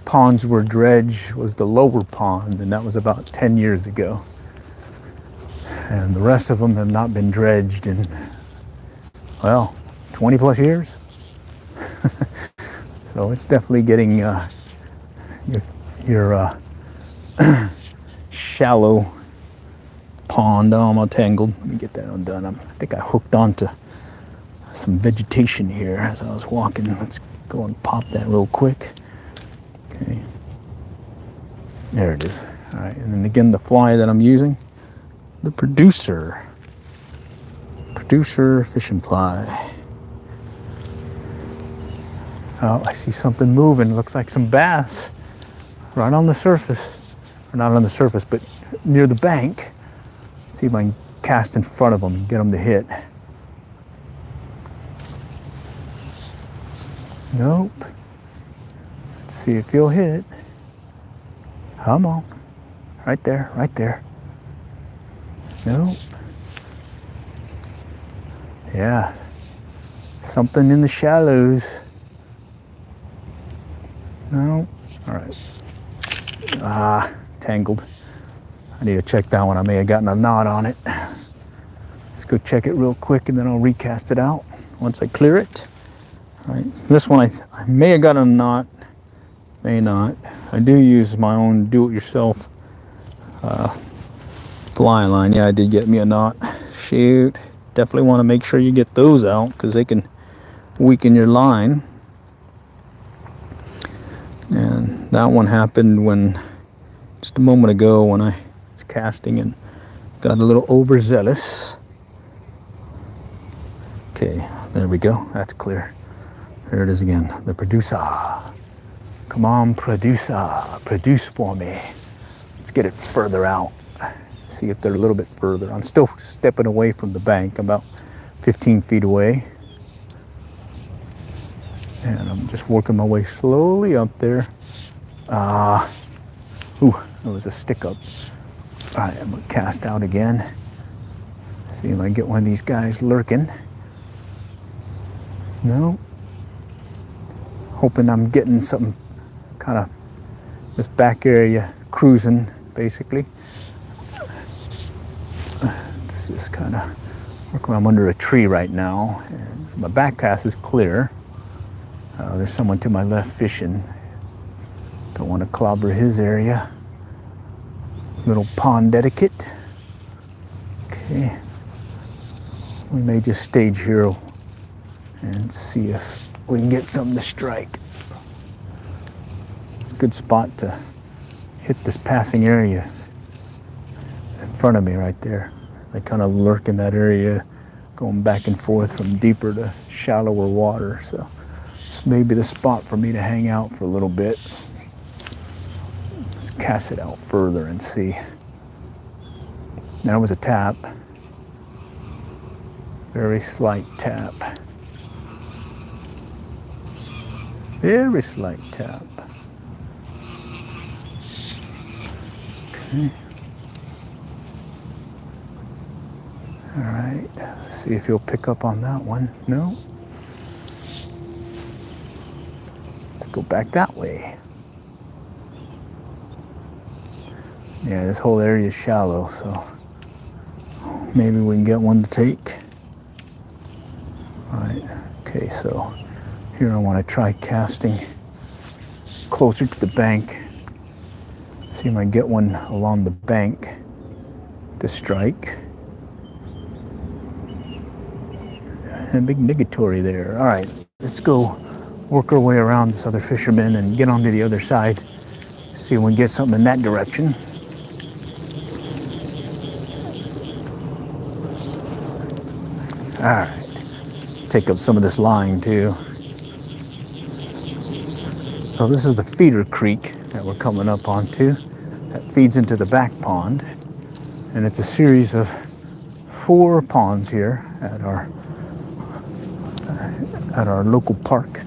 ponds were dredged was the lower pond, and that was about 10 years ago. And the rest of them have not been dredged in, well, 20 plus years. So it's definitely getting your shallow pond. Oh, I'm all tangled. Let me get that undone. I think I hooked onto some vegetation here as I was walking. Let's go and pop that real quick. Okay. There it is. All right, and then again, the fly that I'm using, the Producer fishing fly. Oh, I see something moving. Looks like some bass right on the surface. Or not on the surface, but near the bank. See if I can cast in front of them and get them to hit. Nope. Let's see if he'll hit. Come on. Right there, right there. Nope. Yeah. Something in the shallows. No. All right. Tangled. I need to check that one. I may have gotten a knot on it. Let's go check it real quick and then I'll recast it out once I clear it. All right. This one I may have got a knot, may not. I do use my own do-it-yourself fly line. Yeah, I did get me a knot. Shoot. Definitely want to make sure you get those out because they can weaken your line. And that one happened when, just a moment ago, when I was casting and got a little overzealous. Okay, there we go. That's clear. There it is again. The Producer. Come on, Producer. Produce for me. Let's get it further out. See if they're a little bit further. I'm still stepping away from the bank. I'm about 15 feet away. And I'm just working my way slowly up there. Ooh, there was a stick up. All right, I'm gonna cast out again. See if I get one of these guys lurking. No. Hoping I'm getting something kind of this back area cruising, basically. It's just kind of working. I'm under a tree right now. And my back cast is clear. There's someone to my left fishing. Don't want to clobber his area. Little pond etiquette. Okay. We may just stage here and see if we can get something to strike. It's a good spot to hit this passing area in front of me right there. They kind of lurk in that area, going back and forth from deeper to shallower water. So This may be the spot for me to hang out for a little bit. Let's cast it out further and see. There was a tap. Very slight tap. Very slight tap. Okay. All right, let's see if he'll pick up on that one. No. Let's go back that way. Yeah, this whole area is shallow, so maybe we can get one to take. All right, okay, so here I want to try casting closer to the bank. See if I can get one along the bank to strike. And a big negatory there. All right, let's go work our way around this other fisherman and get onto the other side. See if we can get something in that direction. All right, take up some of this line too. So this is the feeder creek that we're coming up onto that feeds into the back pond. And it's a series of 4 ponds here at our local park.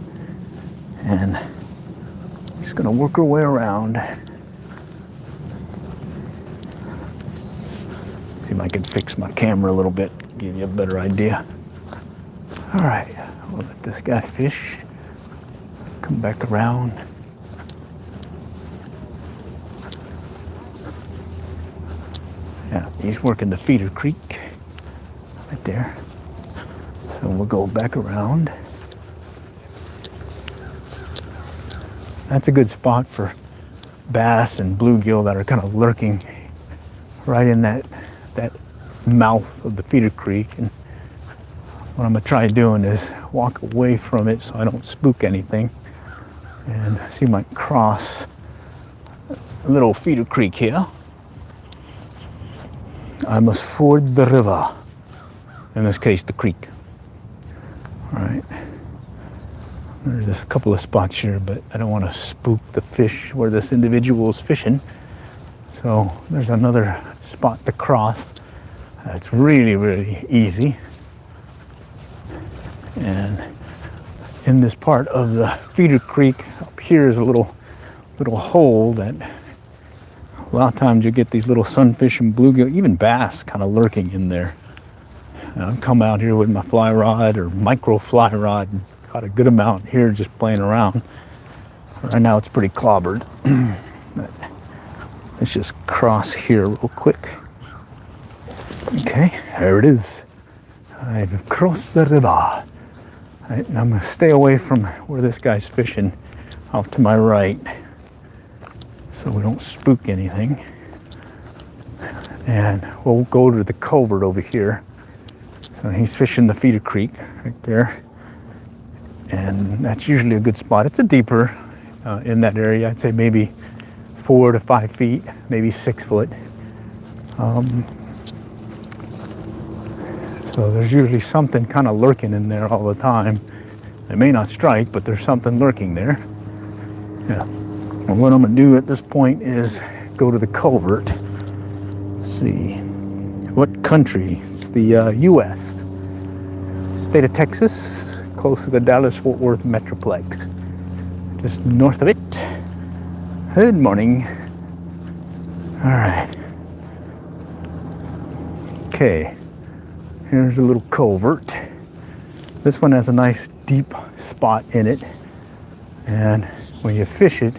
And just gonna work our way around. See if I can fix my camera a little bit, give you a better idea. All right, we'll let this guy fish. Come back around. Yeah, he's working the feeder creek right there. So we'll go back around. That's a good spot for bass and bluegill that are kind of lurking right in that mouth of the feeder creek. And what I'm gonna try doing is walk away from it so I don't spook anything. And see if I can cross a little feeder creek here. I must ford the river. In this case, the creek. All right. There's a couple of spots here, but I don't want to spook the fish where this individual is fishing. So there's another spot to cross. It's really, really easy. And in this part of the feeder creek, up here is a little hole that a lot of times you get these little sunfish and bluegill, even bass kind of lurking in there. And I've come out here with my fly rod or micro fly rod and caught a good amount here just playing around. Right now it's pretty clobbered. But let's just cross here real quick. Okay, there it is. I've crossed the river. All right, and I'm gonna stay away from where this guy's fishing off to my right so we don't spook anything. And we'll go to the culvert over here. So he's fishing the feeder creek right there. And that's usually a good spot. It's a deeper in that area. I'd say maybe 4 to 5 feet, maybe 6 foot. So there's usually something kind of lurking in there all the time. It may not strike, but there's something lurking there. Yeah. Well, what I'm gonna do at this point is go to the culvert. Let's see, what country? It's the U.S. State of Texas, close to the Dallas-Fort Worth Metroplex. Just north of it. Good morning. All right. Okay. Here's a little culvert. This one has a nice deep spot in it. And when you fish it,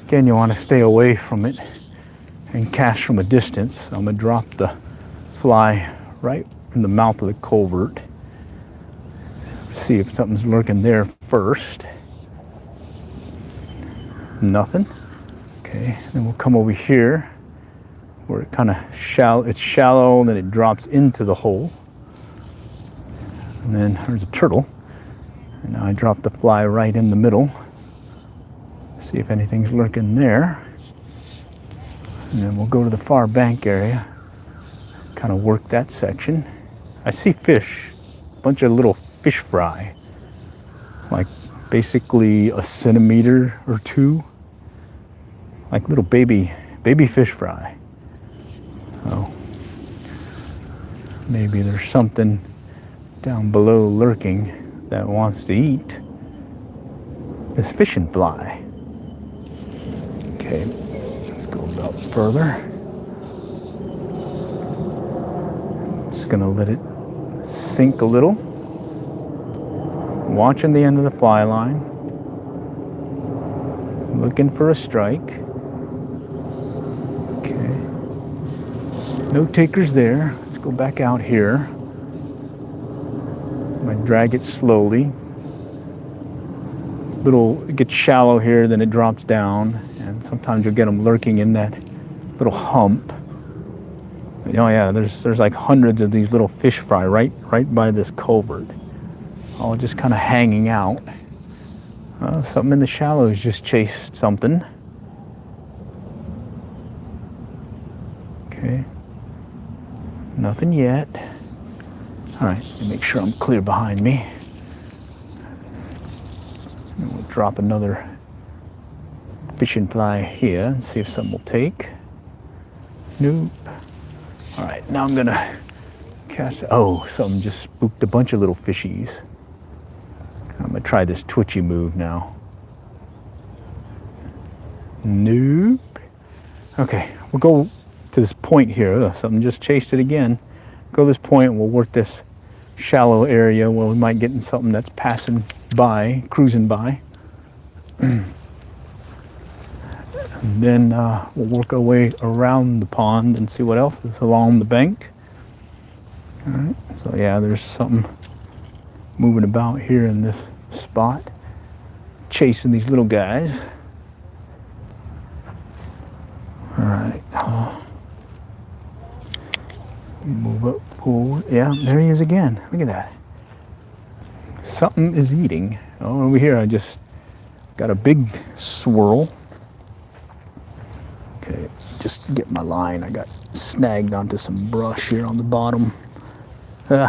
again, you want to stay away from it and cast from a distance. So I'm gonna drop the fly right in the mouth of the culvert. See if something's lurking there first. Nothing. Okay, then we'll come over here where it kind of shallow, it's shallow, and then it drops into the hole. And then there's a turtle. And now I drop the fly right in the middle. See if anything's lurking there. And then we'll go to the far bank area, kind of work that section. I see fish, a bunch of little fish fry, like basically a centimeter or two, like little baby fish fry. Oh, maybe there's something down below lurking that wants to eat this fishing fly. Okay, let's go about further. Just gonna let it sink a little. Watching the end of the fly line. Looking for a strike. Okay. No takers there. Let's go back out here. I'm gonna drag it slowly. It gets shallow here, then it drops down, and sometimes you'll get them lurking in that little hump. Oh yeah, there's like hundreds of these little fish fry right by this culvert, all just kind of hanging out. Something in the shallows just chased something. Okay, nothing yet. All right, let me make sure I'm clear behind me. And we'll drop another fishing fly here and see if something will take. Nope. All right, now I'm gonna cast. Oh, something just spooked a bunch of little fishies. I'm gonna try this twitchy move now. Nope. Okay, we'll go to this point here. Something just chased it again. Go to this point and we'll work this shallow area where we might get in something that's passing by, cruising by. And then we'll work our way around the pond and see what else is along the bank. All right, so yeah, there's something moving about here in this spot, chasing these little guys. All right, move up forward. Yeah, there he is again. Look at that. Something is eating. Oh, over here I just got a big swirl. Okay, just get my line. I got snagged onto some brush here on the bottom. All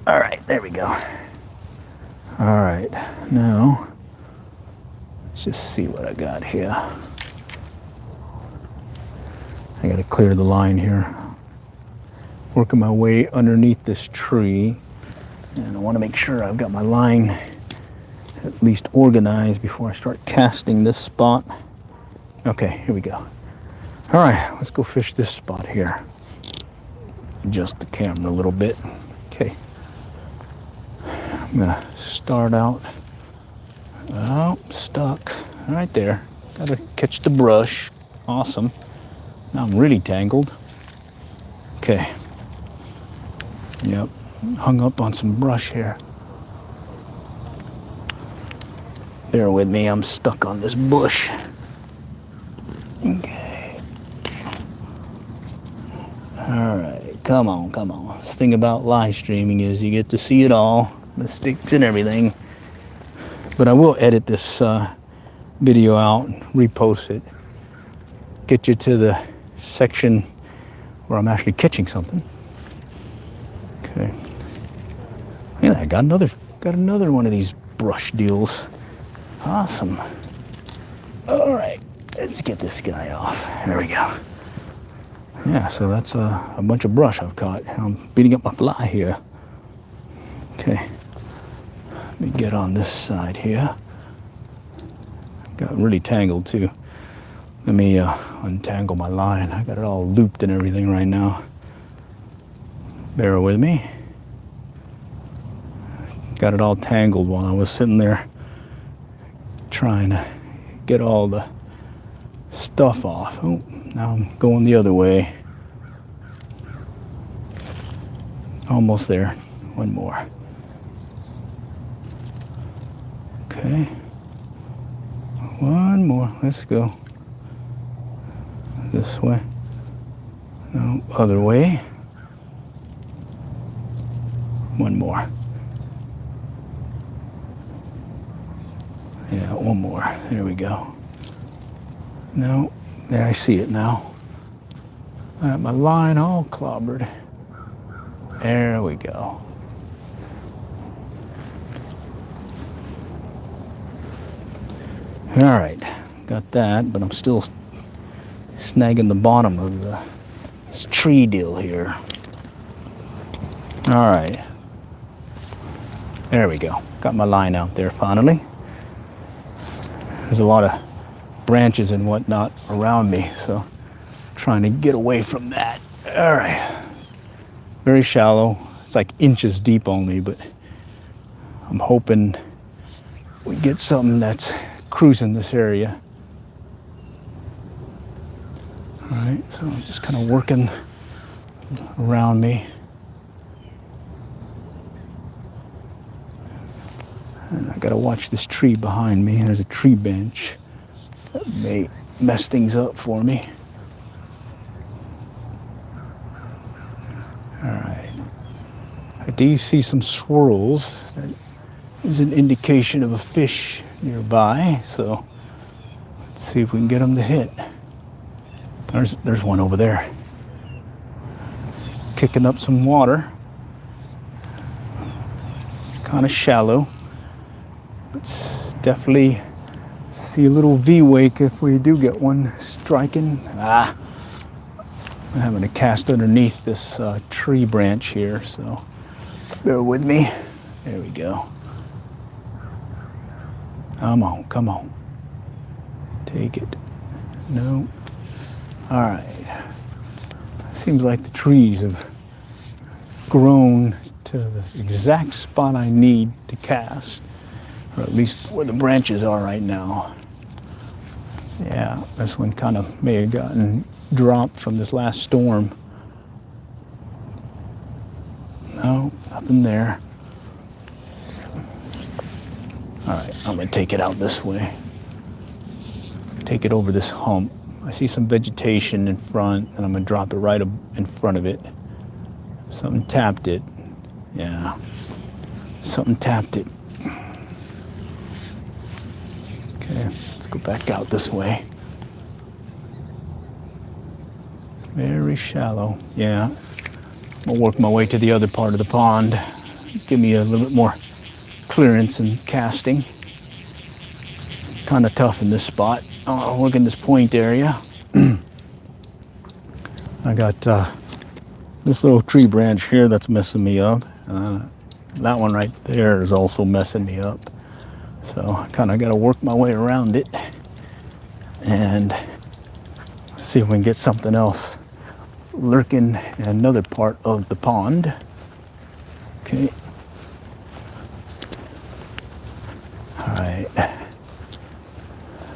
right, there we go. All right, now let's just see what I got here. I got to clear the line here. Working my way underneath this tree, and I want to make sure I've got my line at least organized before I start casting this spot. Okay, here we go. All right, let's go fish this spot here. Adjust the camera a little bit. Okay. I'm gonna start out. Oh, stuck. Right there. Gotta catch the brush. Awesome. Now I'm really tangled. Okay. Yep. Hung up on some brush here. Bear with me, I'm stuck on this bush. Okay. All right, come on. This thing about live streaming is you get to see it all, the sticks and everything. But I will edit this video out and repost it. Get you to the section where I'm actually catching something. Okay. Yeah, I got another one of these brush deals. Awesome. All right, let's get this guy off. There we go. Yeah, so that's a bunch of brush I've caught. I'm beating up my fly here. Okay. Let me get on this side here. Got really tangled too. Let me untangle my line. I got it all looped and everything right now. Bear with me. Got it all tangled while I was sitting there trying to get all the stuff off. Oh, now I'm going the other way. Almost there. One more. Okay. One more. Let's go. This way. No, other way. One more. Yeah, one more. There we go. No, there, I see it now. I got my line all clobbered. There we go. All right, got that, but I'm still snagging the bottom of this tree deal here. All right, there we go. Got my line out there finally. There's a lot of branches and whatnot around me, so I'm trying to get away from that. All right, very shallow. It's like inches deep only, but I'm hoping we get something that's cruising this area. All right, so I'm just kind of working around me. And I gotta watch this tree behind me. There's a tree bench that may mess things up for me. All right. I do see some swirls. That is an indication of a fish nearby. So let's see if we can get them to hit. There's one over there. Kicking up some water. Kind of shallow. But definitely see a little V-wake if we do get one striking. I'm having to cast underneath this tree branch here, so bear with me. There we go. Come on, come on. Take it. No. All right. Seems like the trees have grown to the exact spot I need to cast, or at least where the branches are right now. Yeah, this one kind of may have gotten dropped from this last storm. No, nothing there. All right, I'm gonna take it out this way. Take it over this hump. I see some vegetation in front, and I'm gonna drop it right in front of it. Something tapped it. Yeah, something tapped it. Okay, let's go back out this way. Very shallow. Yeah, I'm gonna work my way to the other part of the pond. Give me a little bit more clearance and casting. Kind of tough in this spot. Oh, look in this point area. I got this little tree branch here that's messing me up. That one right there is also messing me up. So I kind of got to work my way around it and see if we can get something else lurking in another part of the pond. Okay. All right.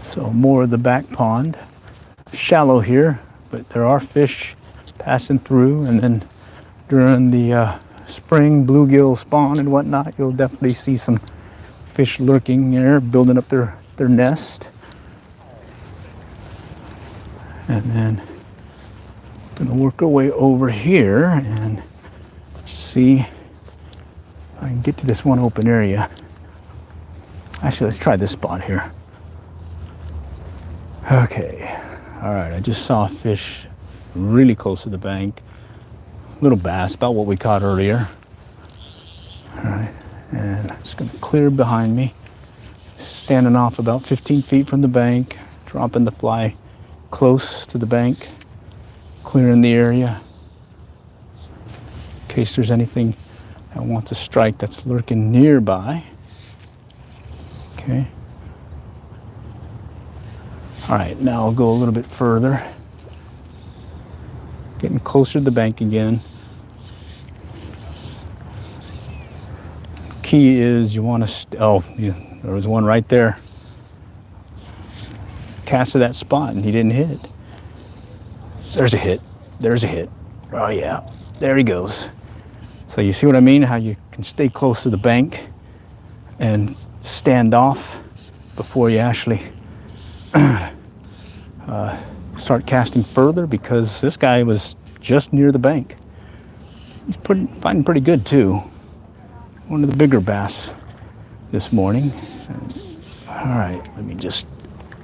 So more of the back pond. Shallow here, but there are fish passing through, and then during the spring bluegill spawn and whatnot, you'll definitely see some fish lurking there, building up their nest. And then I'm gonna work our way over here and see if I can get to this one open area. Actually, let's try this spot here. Okay, all right, I just saw a fish really close to the bank. Little bass, about what we caught earlier. All right, and I'm just gonna clear behind me. Standing off about 15 feet from the bank, dropping the fly close to the bank, clearing the area in case there's anything that wants to strike that's lurking nearby. Okay. All right, now I'll go a little bit further. Getting closer to the bank again. Key is you want to, oh, yeah, there was one right there. Cast to that spot and he didn't hit it. There's a hit, there's a hit. Oh yeah, there he goes. So you see what I mean? How you can stay close to the bank and stand off before you actually start casting further, because this guy was just near the bank. He's finding pretty good too. One of the bigger bass this morning. All right, let me just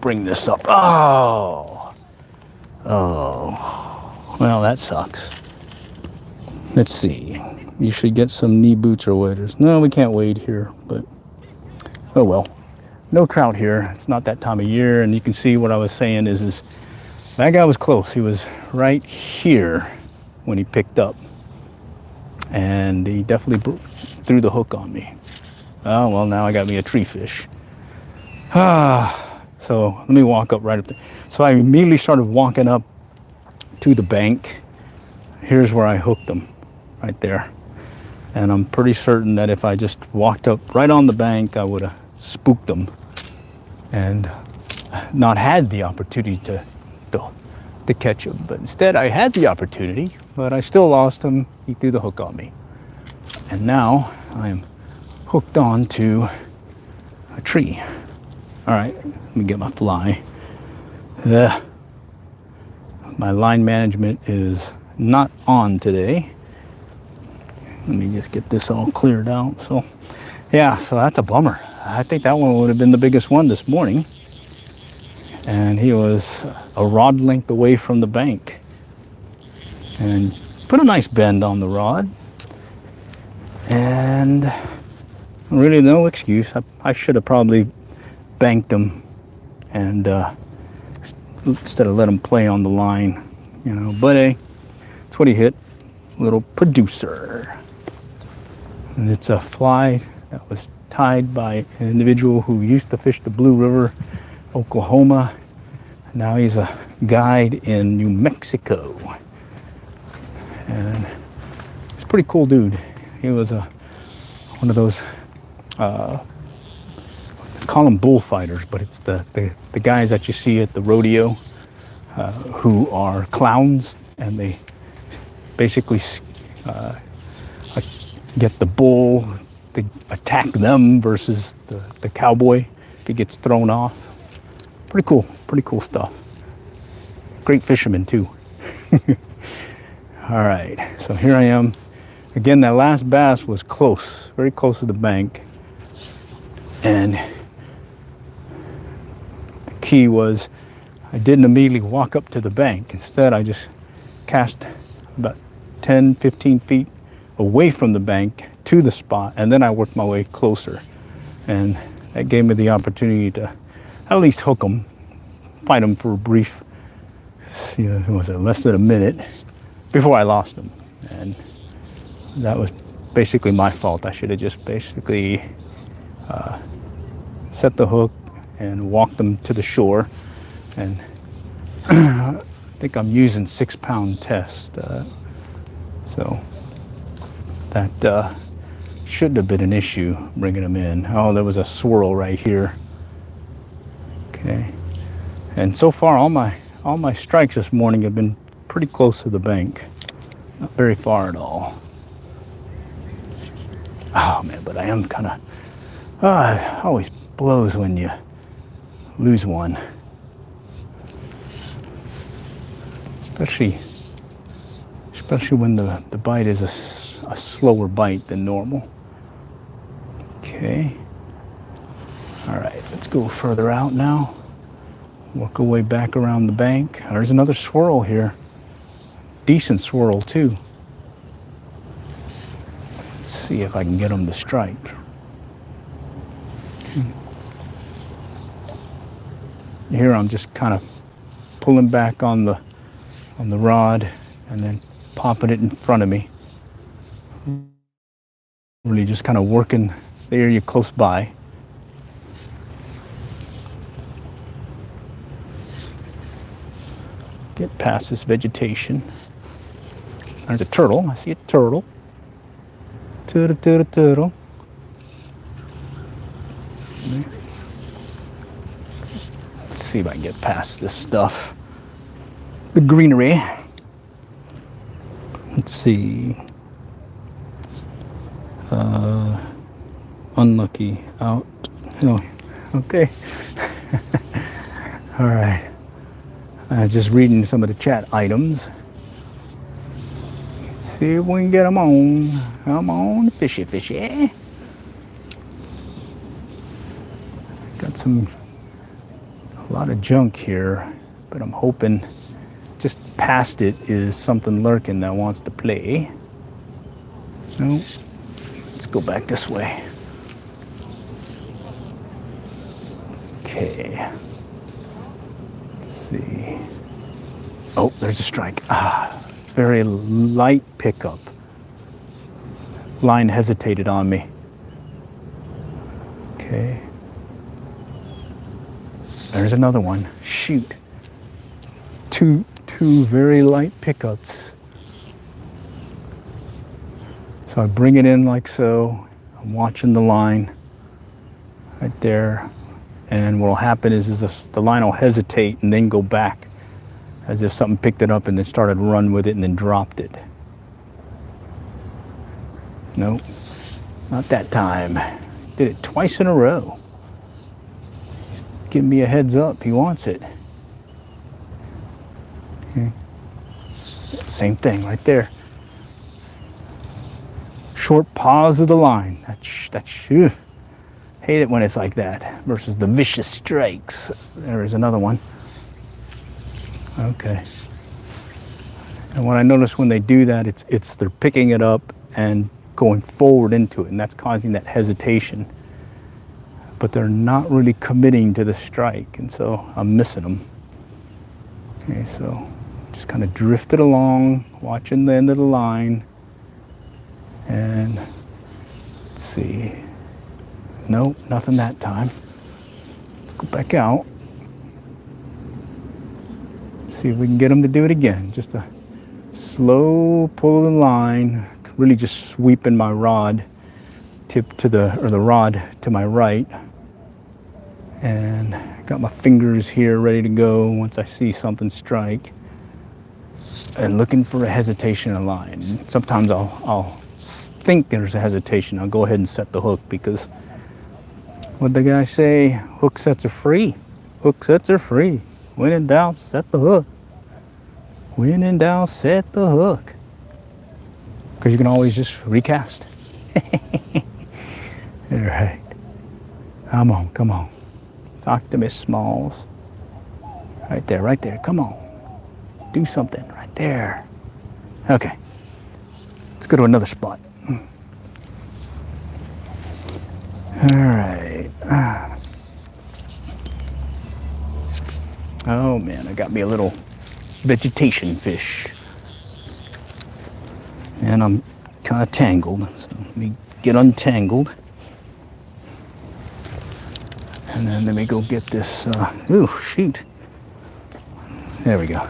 bring this up. Oh, well, that sucks. Let's see. You should get some knee boots or waders. No, we can't wade here, but oh well. no trout here. It's not that time of year, and you can see what I was saying is that guy was close. He was right here when he picked up, and he definitely threw the hook on me. Oh, well, now I got me a tree fish. So let me walk up right up there. So I immediately started walking up to the bank. Here's where I hooked them, right there. And I'm pretty certain that if I just walked up right on the bank, I would have spooked them and not had the opportunity to catch him. But instead, I had the opportunity, but I still lost him. He threw the hook on me. And now I am hooked on to a tree. All right, let me get my fly. My line management is not on today. Let me just get this all cleared out. So, yeah, so that's a bummer. I think that one would have been the biggest one this morning. And he was a rod length away from the bank. And put a nice bend on the rod. And really no excuse. I should have probably banked him and instead of let him play on the line, you know. But hey, that's what he hit. Little producer. And it's a fly that was tied by an individual who used to fish the Blue River, Oklahoma. Now he's a guide in New Mexico. And he's a pretty cool dude. He was one of those, call them bullfighters, but it's the guys that you see at the rodeo who are clowns, and they basically get the bull to attack them versus the cowboy if he gets thrown off. Pretty cool stuff. Great fisherman too. All right, so here I am. Again, that last bass was close, very close to the bank. And the key was I didn't immediately walk up to the bank. Instead, I just cast about 10, 15 feet away from the bank to the spot, and then I worked my way closer. And that gave me the opportunity to at least hook them, fight them for a brief, was it less than a minute before I lost them. And that was basically my fault. I should have just basically set the hook and walked them to the shore. And I think I'm using 6-pound test. So that shouldn't have been an issue bringing them in. Oh, there was a swirl right here. Okay. And so far, all my strikes this morning have been pretty close to the bank. Not very far at all. Oh man, but I am kind of, it always blows when you lose one. Especially when the bite is a slower bite than normal. Okay. All right, let's go further out now. Work our way back around the bank. There's another swirl here. Decent swirl too. Let's see if I can get them to strike. Here I'm just kind of pulling back on the rod and then popping it in front of me. Really just kind of working the area close by. Get past this vegetation. There's a turtle. I see a turtle. Turtle, turtle, turtle. Let's see if I can get past this stuff. The greenery. Let's see. Unlucky. Out. Oh, okay. All right. Just reading some of the chat items. Let's see if we can get them on. Come on, fishy, fishy. Got a lot of junk here, but I'm hoping just past it is something lurking that wants to play. No, let's go back this way. Okay. Let's see. Oh, there's a strike. Very light pickup. Line hesitated on me. Okay. There's another one. Shoot. Two very light pickups. So I bring it in like so. I'm watching the line right there. And what will happen is the line will hesitate and then go back as if something picked it up and then started to run with it and then dropped it. Nope, not that time. Did it twice in a row. He's giving me a heads up. He wants it. Okay. Same thing right there. Short pause of the line. That's hate it when it's like that versus the vicious strikes. There is another one. Okay. And what I notice when they do that, it's they're picking it up and going forward into it, and that's causing that hesitation. But they're not really committing to the strike, and so I'm missing them. Okay, so just kind of drifted along, watching the end of the line, and let's see. Nope, nothing that time. Let's go back out. See if we can get them to do it again. Just a slow pull of the line, really just sweeping my rod tip to the rod to my right. And got my fingers here ready to go once I see something strike. And looking for a hesitation in the line. Sometimes I'll think there's a hesitation. I'll go ahead and set the hook because what the guy say, hook sets are free. Hook sets are free. When in doubt, set the hook. When in doubt, set the hook. Because you can always just recast. All right. Come on, come on. Talk to Miss Smalls. Right there, come on. Do something right there. Okay. Let's go to another spot. All right. Oh man, I got me a little vegetation fish. And I'm kind of tangled, so let me get untangled. And then let me go get this, ooh, shoot. There we go.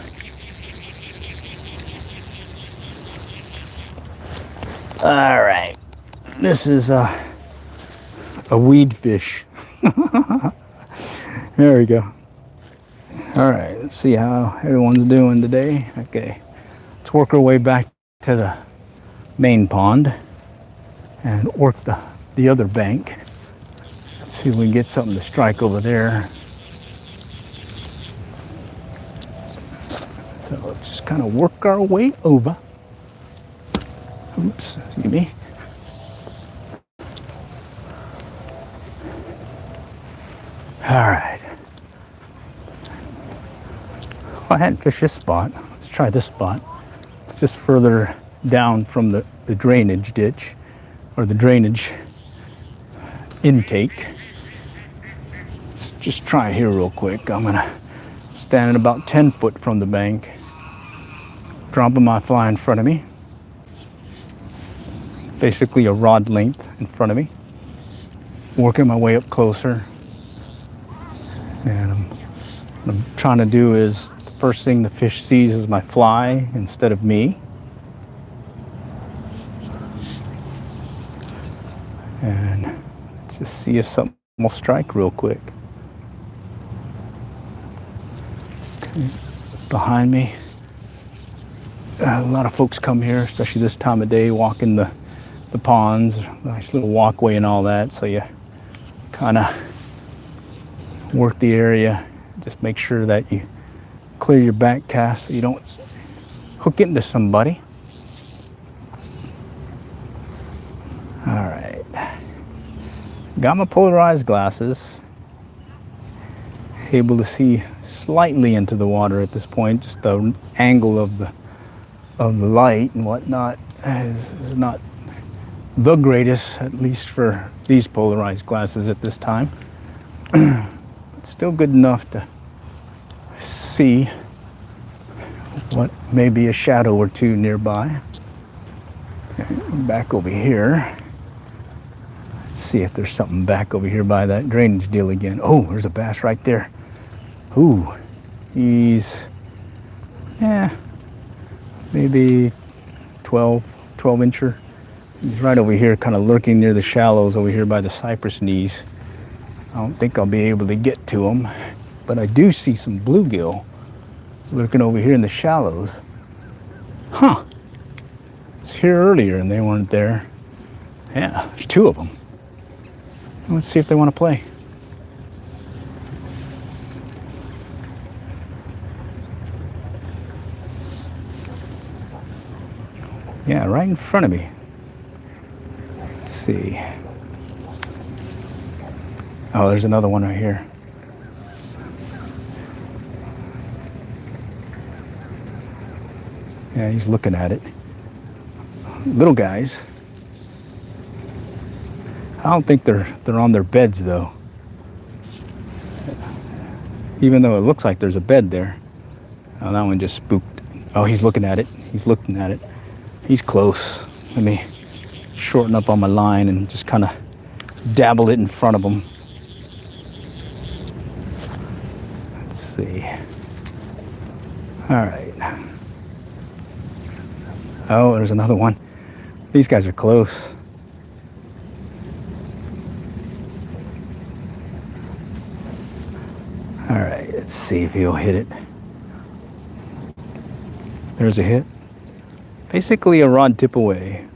All right, this is a weed fish. There we go. All right, let's see how everyone's doing today. Okay, let's work our way back to the main pond and work the other bank. Let's see if we can get something to strike over there. So let's just kind of work our way over. Oops, excuse me. All right. Well, I hadn't fished this spot. Let's try this spot. Just further down from the drainage ditch or the drainage intake. Let's just try here real quick. I'm gonna stand at about 10 foot from the bank, dropping my fly in front of me. Basically a rod length in front of me. Working my way up closer. And what I'm trying to do is the first thing the fish sees is my fly instead of me. And let's just see if something will strike real quick. Okay. Behind me. A lot of folks come here, especially this time of day, walking the ponds, nice little walkway and all that. So you kind of work the area. Just make sure that you clear your back cast so you don't hook into somebody. All right. Got my polarized glasses. Able to see slightly into the water at this point. Just the angle of the light and whatnot is not the greatest, at least for these polarized glasses at this time. still good enough to see what may be a shadow or two nearby. Okay, back over here. Let's see if there's something back over here by that drainage deal again. Oh, there's a bass right there. Ooh, he's, maybe 12 incher. He's right over here, kind of lurking near the shallows over here by the cypress knees. I don't think I'll be able to get to him, but I do see some bluegill lurking over here in the shallows. Huh. It's here earlier and they weren't there. Yeah, there's two of them. Let's see if they want to play. Yeah, right in front of me. Let's see. Oh, there's another one right here. Yeah, he's looking at it. Little guys. I don't think they're on their beds though. Even though it looks like there's a bed there. Oh, that one just spooked. Oh, he's looking at it. He's looking at it. He's close. Let me shorten up on my line and just kind of dabble it in front of him. Let's see. All right. Oh, there's another one. These guys are close. All right, let's see if he'll hit it. There's a hit. Basically a rod tip away.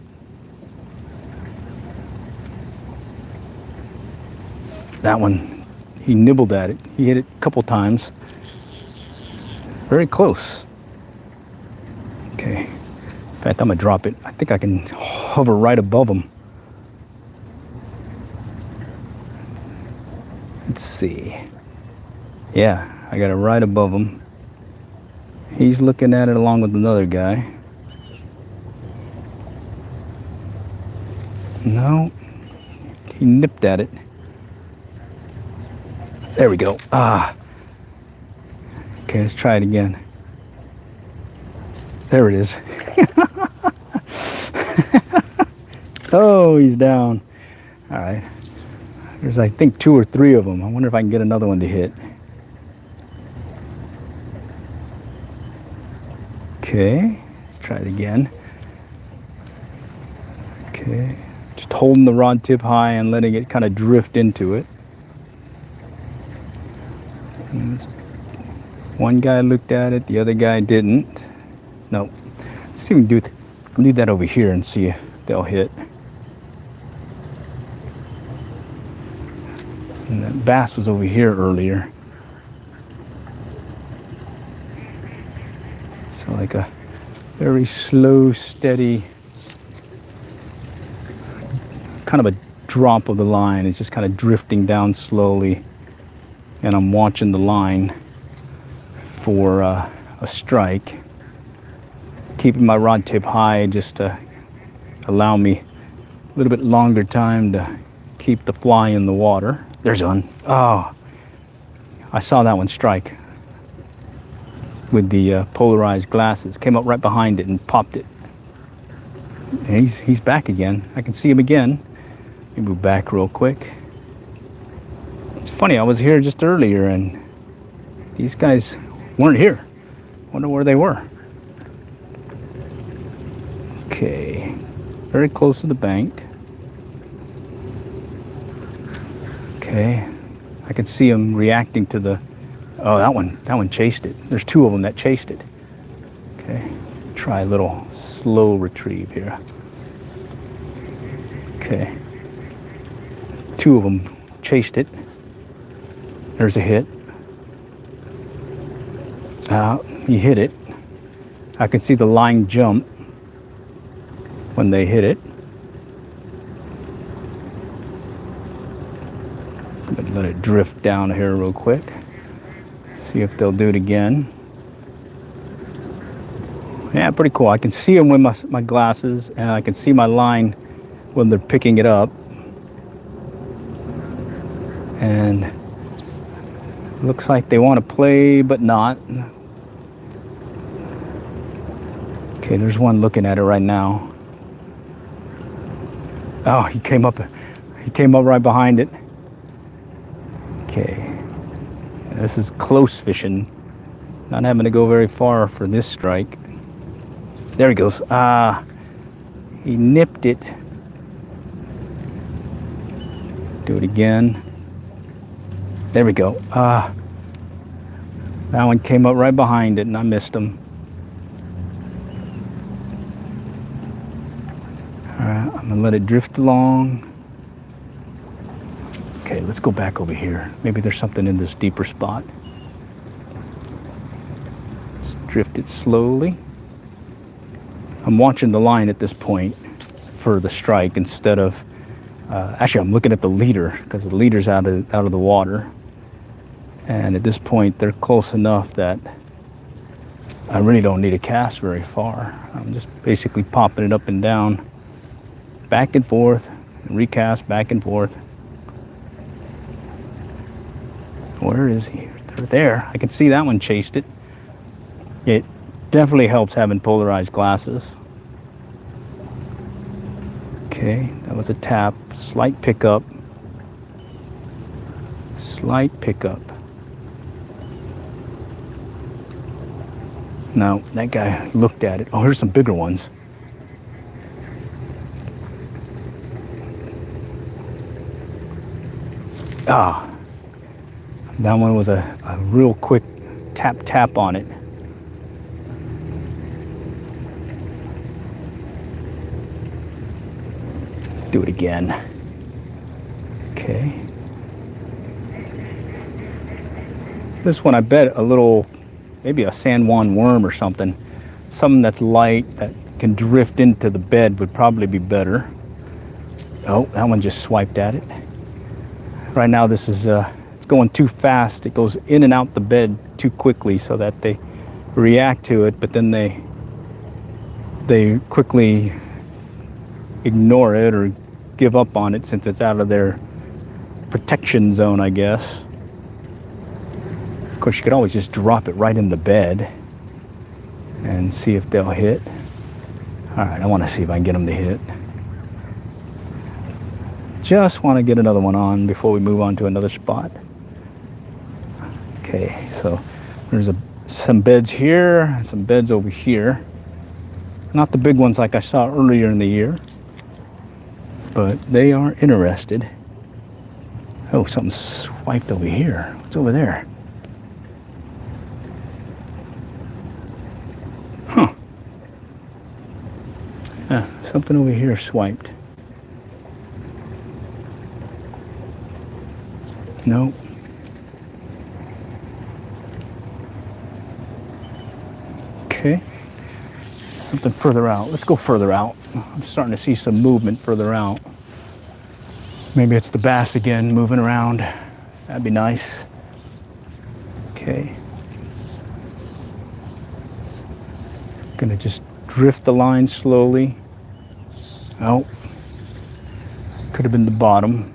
That one, he nibbled at it. He hit it a couple times. Very close. Okay. In fact, I'm gonna drop it. I think I can hover right above him. Let's see. Yeah, I got it right above him. He's looking at it along with another guy. No, he nipped at it. There we go. Ah. Okay, let's try it again. There it is. Oh, he's down. All right. There's, I think, 2 or 3 of them. I wonder if I can get another one to hit. Okay, let's try it again. Okay, just holding the rod tip high and letting it kind of drift into it. One guy looked at it, the other guy didn't. No. Let's see if we can do that over here and see if they'll hit. And that bass was over here earlier. So like a very slow, steady, kind of a drop of the line. It's just kind of drifting down slowly. And I'm watching the line for a strike. Keeping my rod tip high just to allow me a little bit longer time to keep the fly in the water. There's one. Oh, I saw that one strike with the polarized glasses. Came up right behind it and popped it. And he's back again. I can see him again. Let me move back real quick. It's funny, I was here just earlier and these guys weren't here. Wonder where they were. Okay, very close to the bank. Okay, I can see them reacting to the, oh, that one chased it. There's 2 of them that chased it. Okay, try a little slow retrieve here. Okay, 2 of them chased it. There's a hit. He hit it. I can see the line jump when they hit it. Let it drift down here real quick. See if they'll do it again. Yeah, pretty cool. I can see them with my glasses, and I can see my line when they're picking it up. And Looks like they want to play, but not. Okay, there's one looking at it right now. Oh, he came up right behind it. Okay, this is close fishing. Not having to go very far for this strike. There he goes. He nipped it. Do it again. There we go. That one came up right behind it and I missed him. Alright, I'm gonna let it drift along. Okay, let's go back over here. Maybe there's something in this deeper spot. Let's drift it slowly. I'm watching the line at this point for the strike instead of actually I'm looking at the leader because the leader's out of the water, and at this point they're close enough that I really don't need to cast very far. I'm just basically popping it up and down, back and forth, recast back and forth. Where is he? They're there. I can see that one chased it. It definitely helps having polarized glasses. Okay, that was a tap, slight pickup. Slight pickup. No, that guy looked at it. Oh, here's some bigger ones. Ah, that one was a real quick tap on it. Do it again. Okay. This one I bet a little, maybe a San Juan worm or something. Something that's light that can drift into the bed would probably be better. Oh, that one just swiped at it. Right now this is it's going too fast. It goes in and out the bed too quickly so that they react to it, but then they quickly ignore it or give up on it since it's out of their protection zone, I guess. Of course, you could always just drop it right in the bed and see if they'll hit. All right, I want to see if I can get them to hit. Just want to get another one on before we move on to another spot. Okay, so there's some beds here and some beds over here. Not the big ones like I saw earlier in the year, but they are interested. Oh, something swiped over here. What's over there? Huh. Something over here swiped. Nope. Okay. Something further out. Let's go further out. I'm starting to see some movement further out. Maybe it's the bass again moving around. That'd be nice. Okay. Gonna just drift the line slowly. Oh. Could have been the bottom.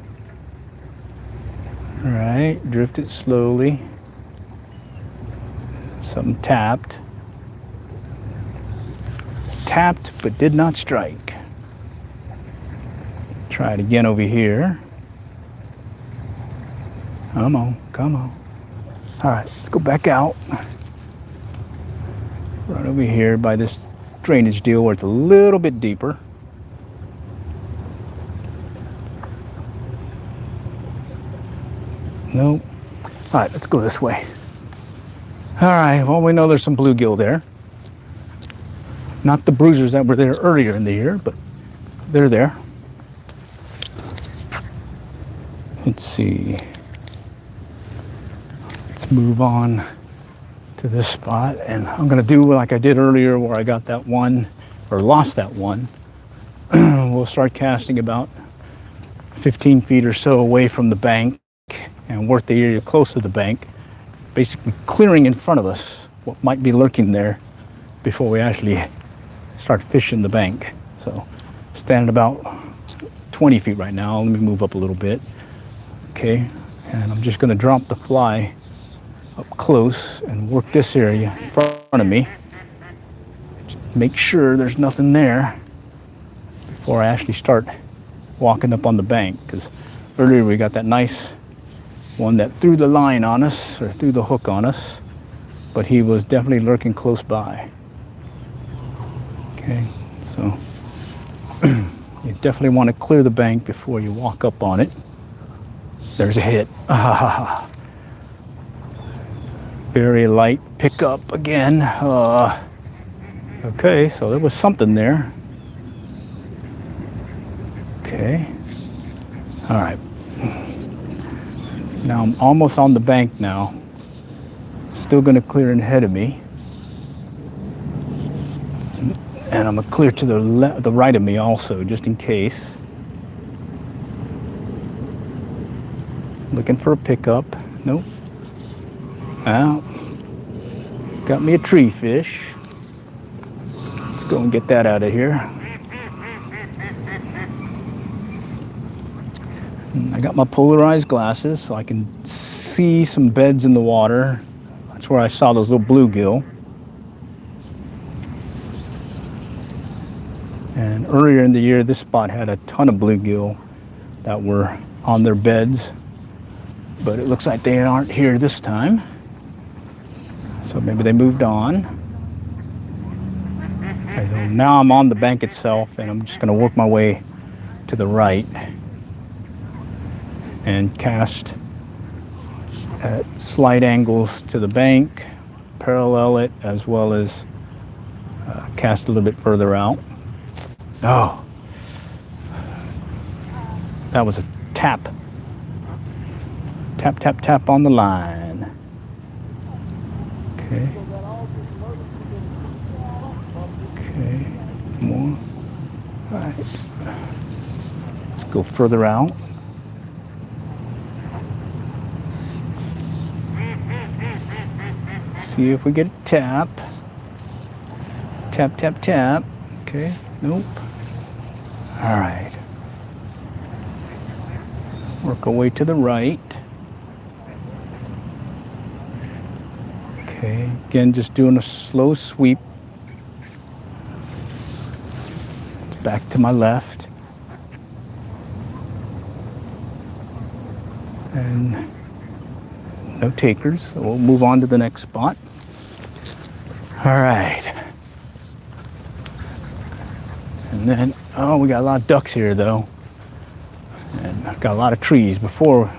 All right, drift it slowly. Something tapped. Tapped, but did not strike. Try it again over here. Come on, come on. All right, let's go back out. Right over here by this drainage deal where it's a little bit deeper. Nope. All right, let's go this way. All right, well, we know there's some bluegill there. Not the bruisers that were there earlier in the year, but they're there. Let's see. Let's move on to this spot, and I'm gonna do like I did earlier where I got that one, or lost that one. We'll start casting about 15 feet or so away from the bank and work the area close to the bank, basically clearing in front of us what might be lurking there before we actually start fishing the bank. So standing about 20 feet right now. Let me move up a little bit. Okay, and I'm just gonna drop the fly up close and work this area in front of me. Just make sure there's nothing there before I actually start walking up on the bank, because earlier we got that nice one that threw the line on us, or threw the hook on us, but he was definitely lurking close by. Okay, so you definitely want to clear the bank before you walk up on it. There's a hit. Very light pickup again. Okay, so there was something there. Okay. All right. Now I'm almost on the bank now. Still going to clear ahead of me. And I'm going to clear to the right of me also, just in case. Looking for a pickup. Nope. Well, got me a tree fish. Let's go and get that out of here. I got my polarized glasses so I can see some beds in the water. That's where I saw those little bluegill. And earlier in the year, this spot had a ton of bluegill that were on their beds, but it looks like they aren't here this time. So maybe they moved on. So now I'm on the bank itself, and I'm just going to work my way to the right and cast at slight angles to the bank, parallel it, as well as cast a little bit further out. Oh, that was a tap. Tap, tap, tap on the line. Okay. Okay, more. All right. Let's go further out. See if we get a tap. Tap, tap, tap. Okay, nope. All right. Work our way to the right. Okay, again, just doing a slow sweep. Back to my left. And no takers, so we'll move on to the next spot. All right. And then, oh, we got a lot of ducks here though. And I've got a lot of trees. Before,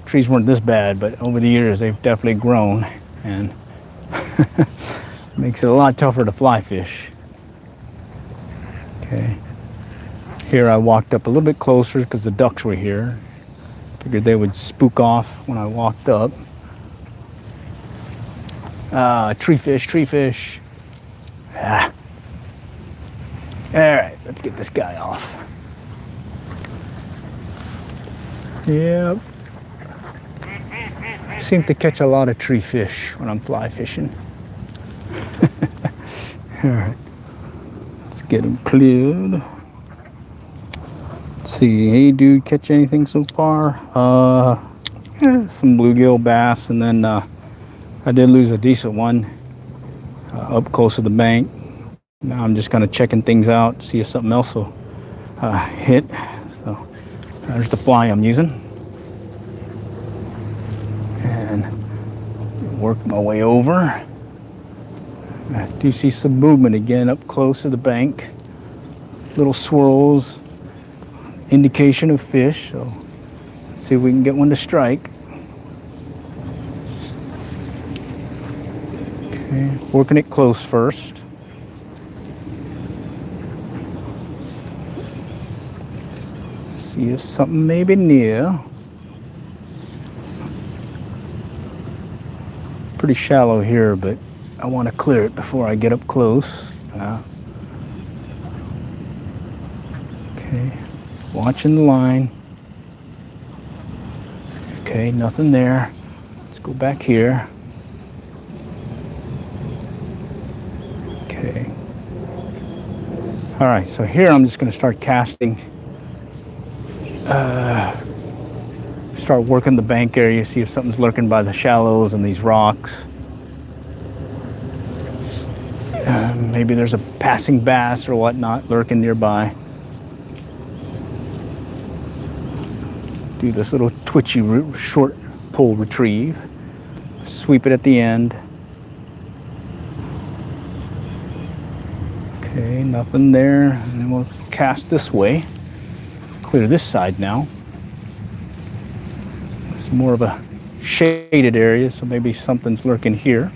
trees weren't this bad, but over the years they've definitely grown, and makes it a lot tougher to fly fish. Okay. Here I walked up a little bit closer because the ducks were here. Figured they would spook off when I walked up. Tree fish, tree fish. Ah. All right, let's get this guy off. Yep. I seem to catch a lot of tree fish when I'm fly fishing. All right, let's get him cleared. Let's see, hey dude, catch anything so far? Some bluegill, bass, and then I did lose a decent one up close to the bank. Now I'm just kind of checking things out, see if something else will hit. So there's the fly I'm using. And work my way over. I do see some movement again up close to the bank. Little swirls, indication of fish. So let's see if we can get one to strike. Okay, working it close first. See if something may be near. Pretty shallow here, but I want to clear it before I get up close. Okay, watching the line. Okay, nothing there. Let's go back here. Okay. All right, so here I'm just going to start casting start working the bank area, see if something's lurking by the shallows and these rocks. Maybe there's a passing bass or whatnot lurking nearby. Do this little twitchy short pull retrieve. Sweep it at the end. Okay, nothing there. And then we'll cast this way. Clear this side now. It's more of a shaded area, so maybe something's lurking here.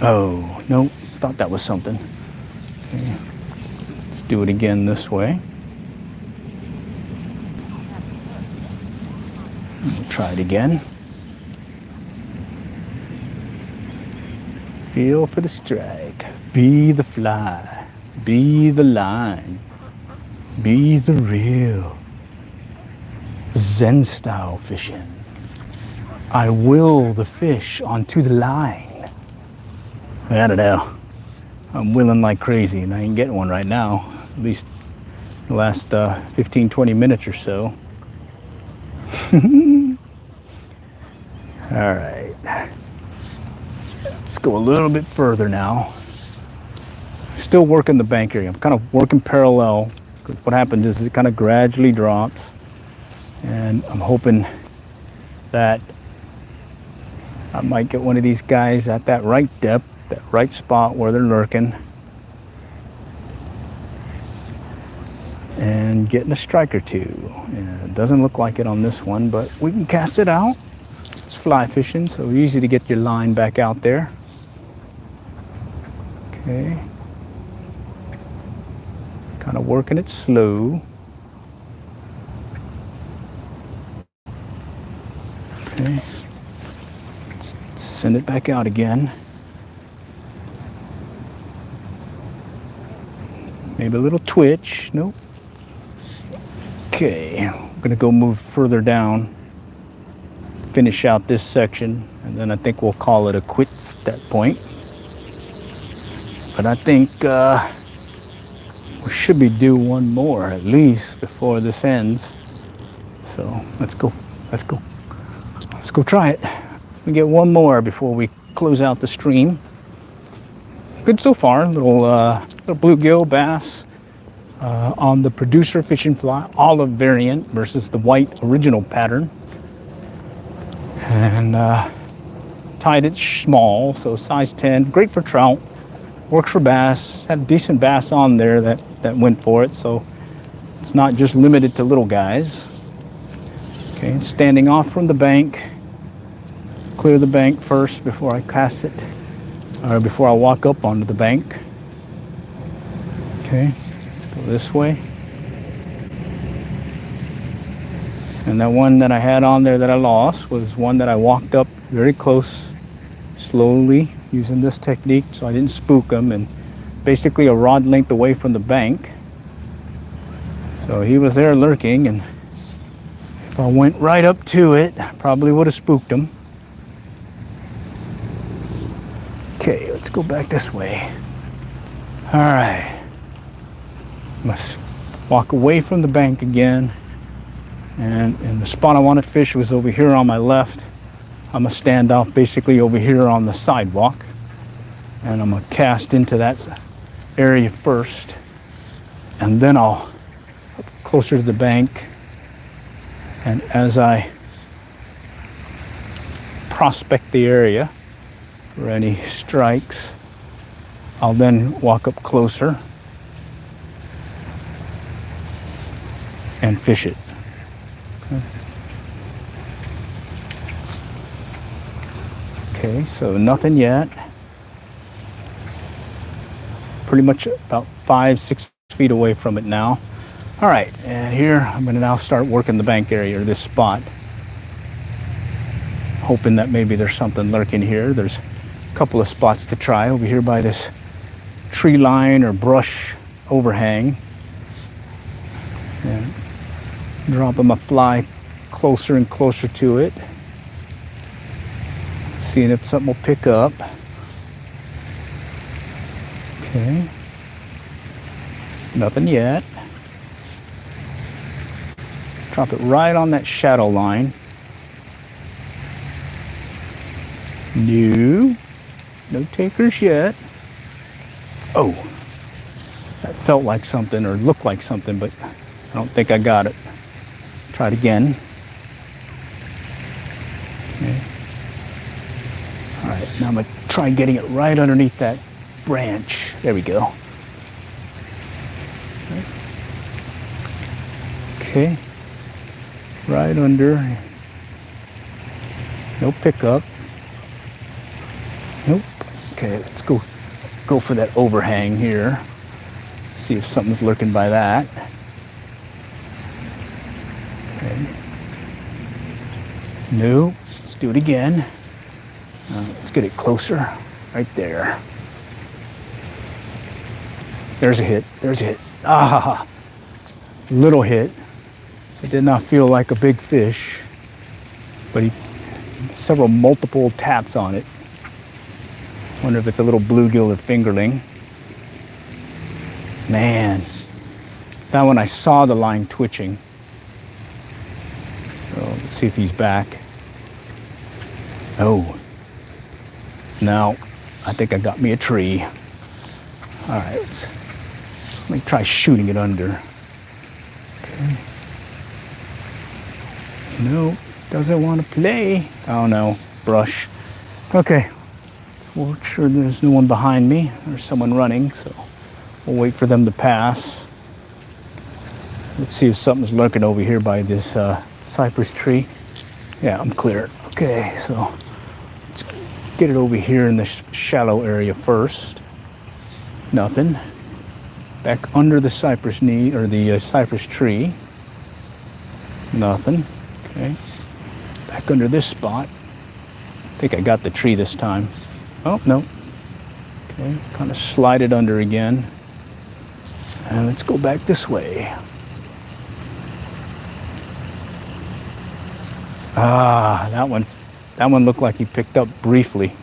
Oh, no, thought that was something. Okay. Let's do it again this way. We'll try it again. Feel for the strike. Be the fly. Be the line. Be the reel. Zen style fishing. I will the fish onto the line. I don't know. I'm willing like crazy and I ain't getting one right now. At least the last 15, 20 minutes or so. All right. Let's go a little bit further now. Still working the bank area. I'm kind of working parallel because what happens is it kind of gradually drops. And I'm hoping that I might get one of these guys at that right depth, that right spot where they're lurking. And getting a strike or two. And it doesn't look like it on this one, but we can cast it out. It's fly fishing, so easy to get your line back out there. Okay. Kind of working it slow. Okay. Let's send it back out again. Maybe a little twitch. Nope. Okay, I'm gonna go move further down, finish out this section, and then I think we'll call it a quits at that point. But I think we should be due one more at least before this ends. So let's go try it. We get one more before we close out the stream. Good so far. Little bluegill bass on the producer fishing fly olive variant versus the white original pattern. And tied it small, so size 10. Great for trout. Works for bass. Had a decent bass on there that went for it, so it's not just limited to little guys. Okay, standing off from the bank. Clear the bank first before I cast it, or before I walk up onto the bank. Okay, let's go this way. And that one that I had on there that I lost was one that I walked up very close, slowly, using this technique so I didn't spook them, and basically a rod length away from the bank. So he was there lurking, and if I went right up to it, I probably would have spooked him. Okay, let's go back this way. All right. Must walk away from the bank again. And the spot I wanted to fish was over here on my left. I'm gonna stand off basically over here on the sidewalk. And I'm gonna cast into that area first. And then I'll up closer to the bank. And as I prospect the area for any strikes, I'll then walk up closer and fish it. Okay, so nothing yet. Pretty much about 5-6 feet away from it now. All right, and here I'm gonna now start working the bank area, or this spot. Hoping that maybe there's something lurking here. There's a couple of spots to try over here by this tree line or brush overhang. And dropping my fly closer and closer to it. Seeing if something will pick up. Okay. Nothing yet. Drop it right on that shadow line. No takers yet. Oh, that felt like something or looked like something, but I don't think I got it. Try it again. Okay. All right, now I'm gonna try getting it right underneath that branch. There we go. Okay, right under. No pickup. Nope. Okay, let's go for that overhang here. See if something's lurking by that. Okay. Nope. Let's do it again. Let's get it closer. Right there. There's a hit. There's a hit. Ah, little hit. It did not feel like a big fish, but several multiple taps on it. Wonder if it's a little bluegill or fingerling. Man, that one I saw the line twitching. So let's see if he's back. Oh, no, I think I got me a tree. All right, let me try shooting it under. Okay. No, doesn't want to play. Oh no, brush. Okay, we'll make sure there's no one behind me. There's someone running, so we'll wait for them to pass. Let's see if something's lurking over here by this cypress tree. Yeah, I'm clear. Okay, so let's get it over here in the shallow area first. Nothing. Back under the cypress knee or the cypress tree. Nothing. Okay. Back under this spot. I think I got the tree this time. Oh, no. Okay, kind of slide it under again. And let's go back this way. Ah, that one looked like he picked up briefly.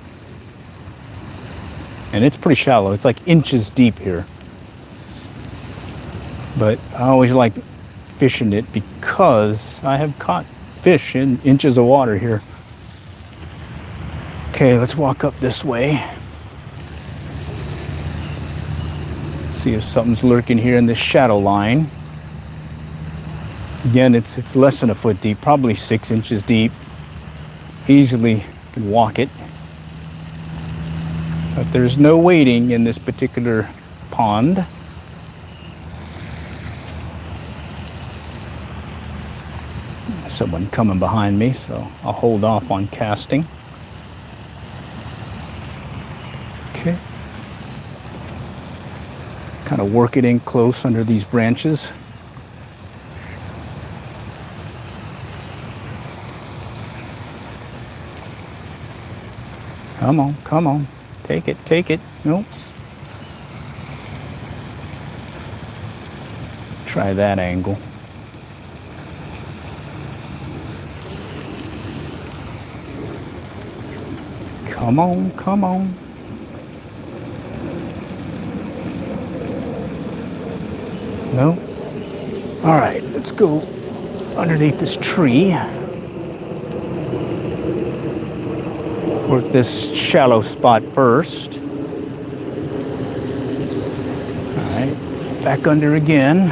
And it's pretty shallow. It's like inches deep here. But I always like fishing it because I have caught fish in inches of water here. Okay, let's walk up this way. See if something's lurking here in this shadow line. Again, it's less than a foot deep, probably 6 inches deep. Easily can walk it. But there's no wading in this particular pond. Someone coming behind me, so I'll hold off on casting. Okay. Kind of work it in close under these branches. Come on, come on. Take it, take it. Nope. Try that angle. Come on, come on. No? All right, let's go underneath this tree. Work this shallow spot first. All right, back under again.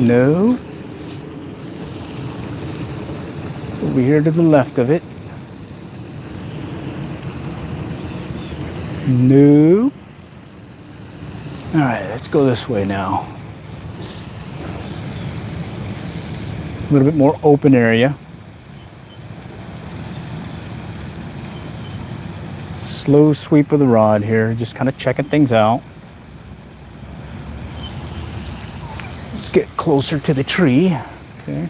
No. Over here to the left of it. No. All right, let's go this way now. A little bit more open area. Slow sweep of the rod here, just kind of checking things out. Let's get closer to the tree. Okay.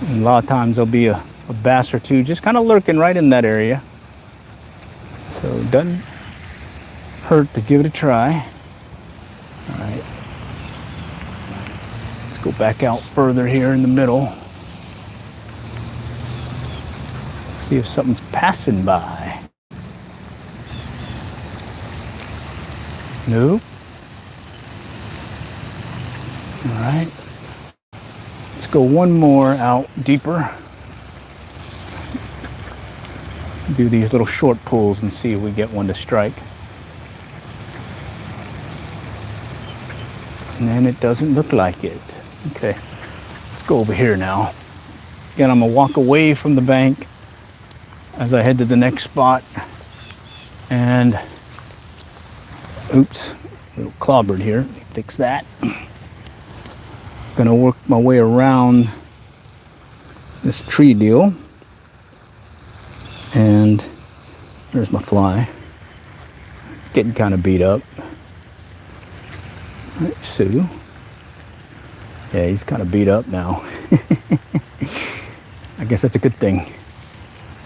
And a lot of times there'll be a bass or two just kind of lurking right in that area. So it doesn't hurt to give it a try. All right. Let's go back out further here in the middle. See if something's passing by. Nope. All right. Let's go one more out deeper. Do these little short pulls and see if we get one to strike. And it doesn't look like it. Okay, let's go over here now. Again, I'm gonna walk away from the bank as I head to the next spot. And, oops, a little clobbered here. Fix that. Gonna work my way around this tree deal. And there's my fly. Getting kind of beat up. Right, Sue. Yeah, he's kind of beat up now. I guess that's a good thing.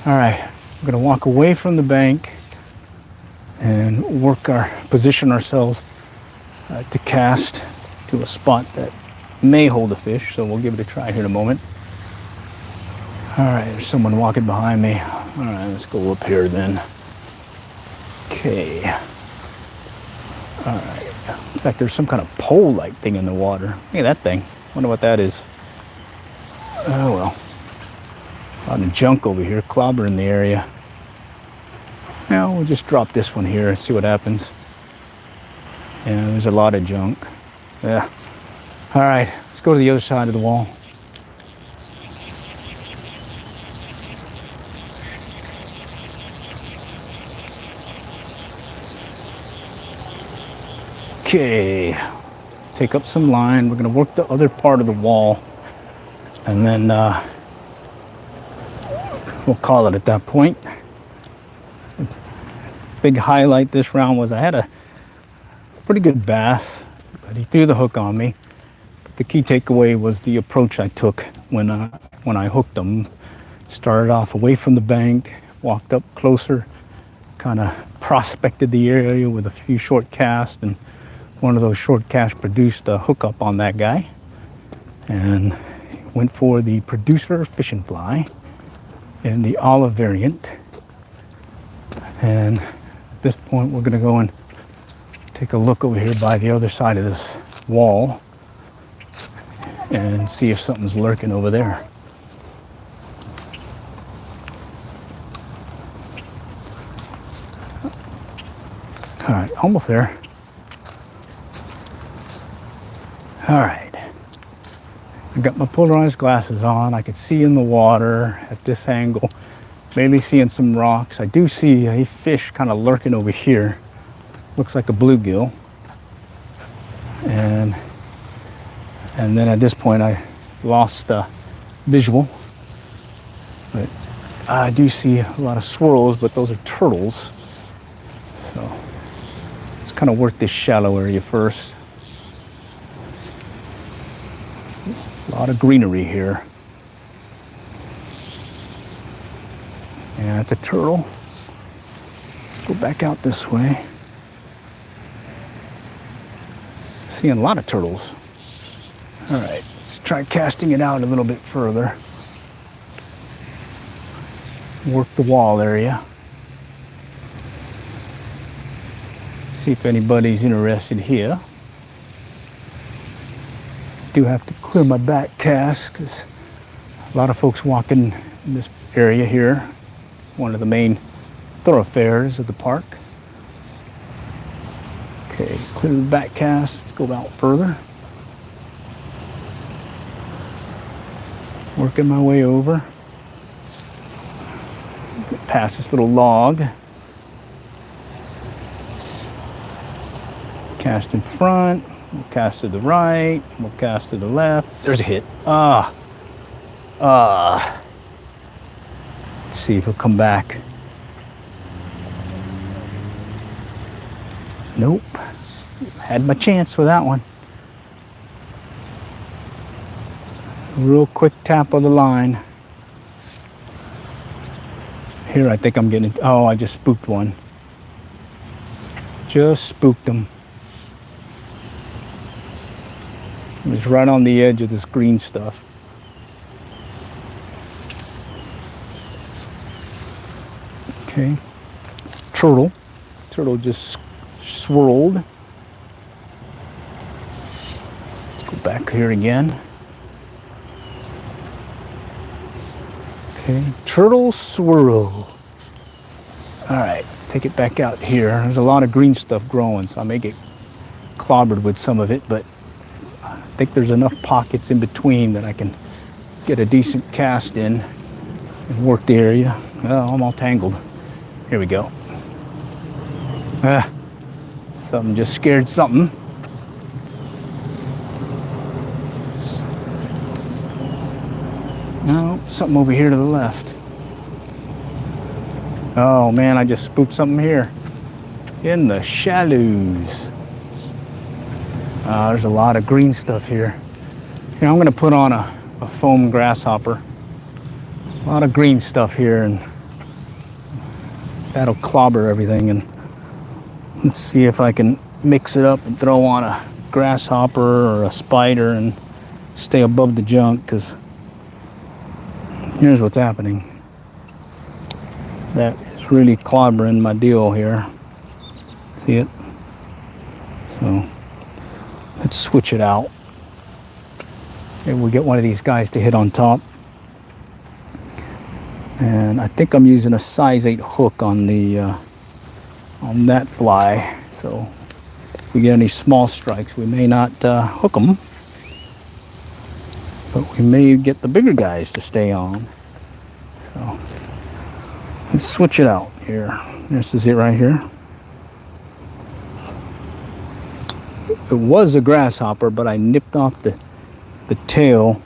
All right, we're gonna walk away from the bank and position ourselves to cast to a spot that may hold a fish. So we'll give it a try here in a moment. All right, there's someone walking behind me. All right, let's go up here then. Okay. All right. Looks like there's some kind of pole-like thing in the water. Look at that thing. Wonder what that is. Oh well. A lot of junk over here, clobbering the area. Now we'll just drop this one here and see what happens. Yeah, there's a lot of junk. Yeah. All right, let's go to the other side of the wall. Okay, take up some line. We're gonna work the other part of the wall, and then we'll call it at that point. Big highlight this round was I had a pretty good bass, but he threw the hook on me. But the key takeaway was the approach I took when I hooked him. Started off away from the bank, walked up closer, kind of prospected the area with a few short casts, and one of those short casts produced a hookup on that guy, and went for the producer fishing fly in the olive variant. And at this point, we're gonna go and take a look over here by the other side of this wall and see if something's lurking over there. All right, almost there. All right, I got my polarized glasses on. I can see in the water at this angle, mainly seeing some rocks. I do see a fish kind of lurking over here. Looks like a bluegill. And then at this point I lost visual. But I do see a lot of swirls, but those are turtles. So let's kind of work this shallow area first. A lot of greenery here. And it's a turtle. Let's go back out this way. Seeing a lot of turtles. All right, let's try casting it out a little bit further. Work the wall area. See if anybody's interested here. Do have to clear my back cast because a lot of folks walking in this area here, one of the main thoroughfares of the park. Okay, clear the back cast. Let's go out further. Working my way over. Get past this little log. Cast in front. We'll cast to the right, we'll cast to the left. There's a hit. Let's see if he'll come back. Nope. Had my chance with that one. Real quick tap of the line. Here, I think I'm getting, oh, I just spooked one. Just spooked him. It was right on the edge of this green stuff. Okay. Turtle. Turtle just swirled. back here again. Okay, turtle swirl. All right, let's take it back out here. There's a lot of green stuff growing, so I may get clobbered with some of it, but I think there's enough pockets in between that I can get a decent cast in and work the area. Oh, I'm all tangled. Here we go. Something just scared something. No, something over here to the left. Oh man, I just spooked something here. In the shallows. There's a lot of green stuff here. Here, I'm gonna put on a foam grasshopper. A lot of green stuff here, and that'll clobber everything. And let's see if I can mix it up and throw on a grasshopper or a spider and stay above the junk, because here's what's happening. That is really clobbering my deal here. See it? So let's switch it out. Maybe we'll get one of these guys to hit on top. And I think I'm using a size 8 hook on the on that fly. So if we get any small strikes, we may not hook them, but we may get the bigger guys to stay on. So let's switch it out here. This is it right here. It was a grasshopper, but I nipped off the tail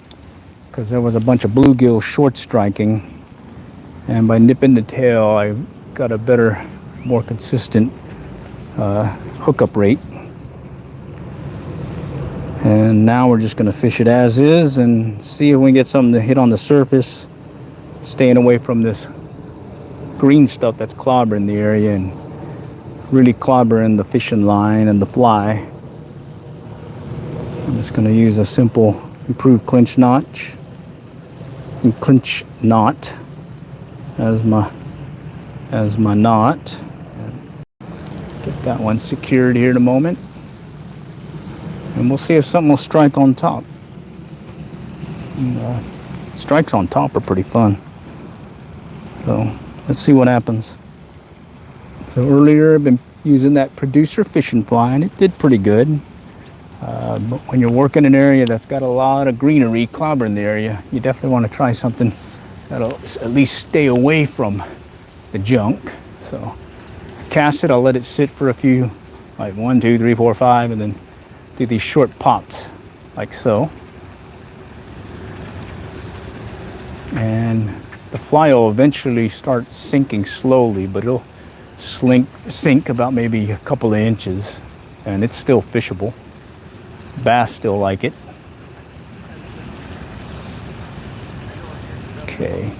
because there was a bunch of bluegill short striking. And by nipping the tail, I got a better, more consistent hookup rate. And now we're just going to fish it as is and see if we can get something to hit on the surface, staying away from this green stuff that's clobbering the area and really clobbering the fishing line and the fly. I'm just going to use a simple improved clinch knot as my knot. Get that one secured here in a moment, and we'll see if something will strike on top. And, strikes on top are pretty fun, so let's see what happens. So earlier I've been using that producer fishing fly, and it did pretty good. But when you're working an area that's got a lot of greenery clobbering the area, you definitely want to try something that'll at least stay away from the junk. So cast it, I'll let it sit for a few, like 1, 2, 3, 4, 5, and then do these short pops like so. And the fly will eventually start sinking slowly, but it'll sink about maybe a couple of inches, and it's still fishable. Bass still like it. Okay,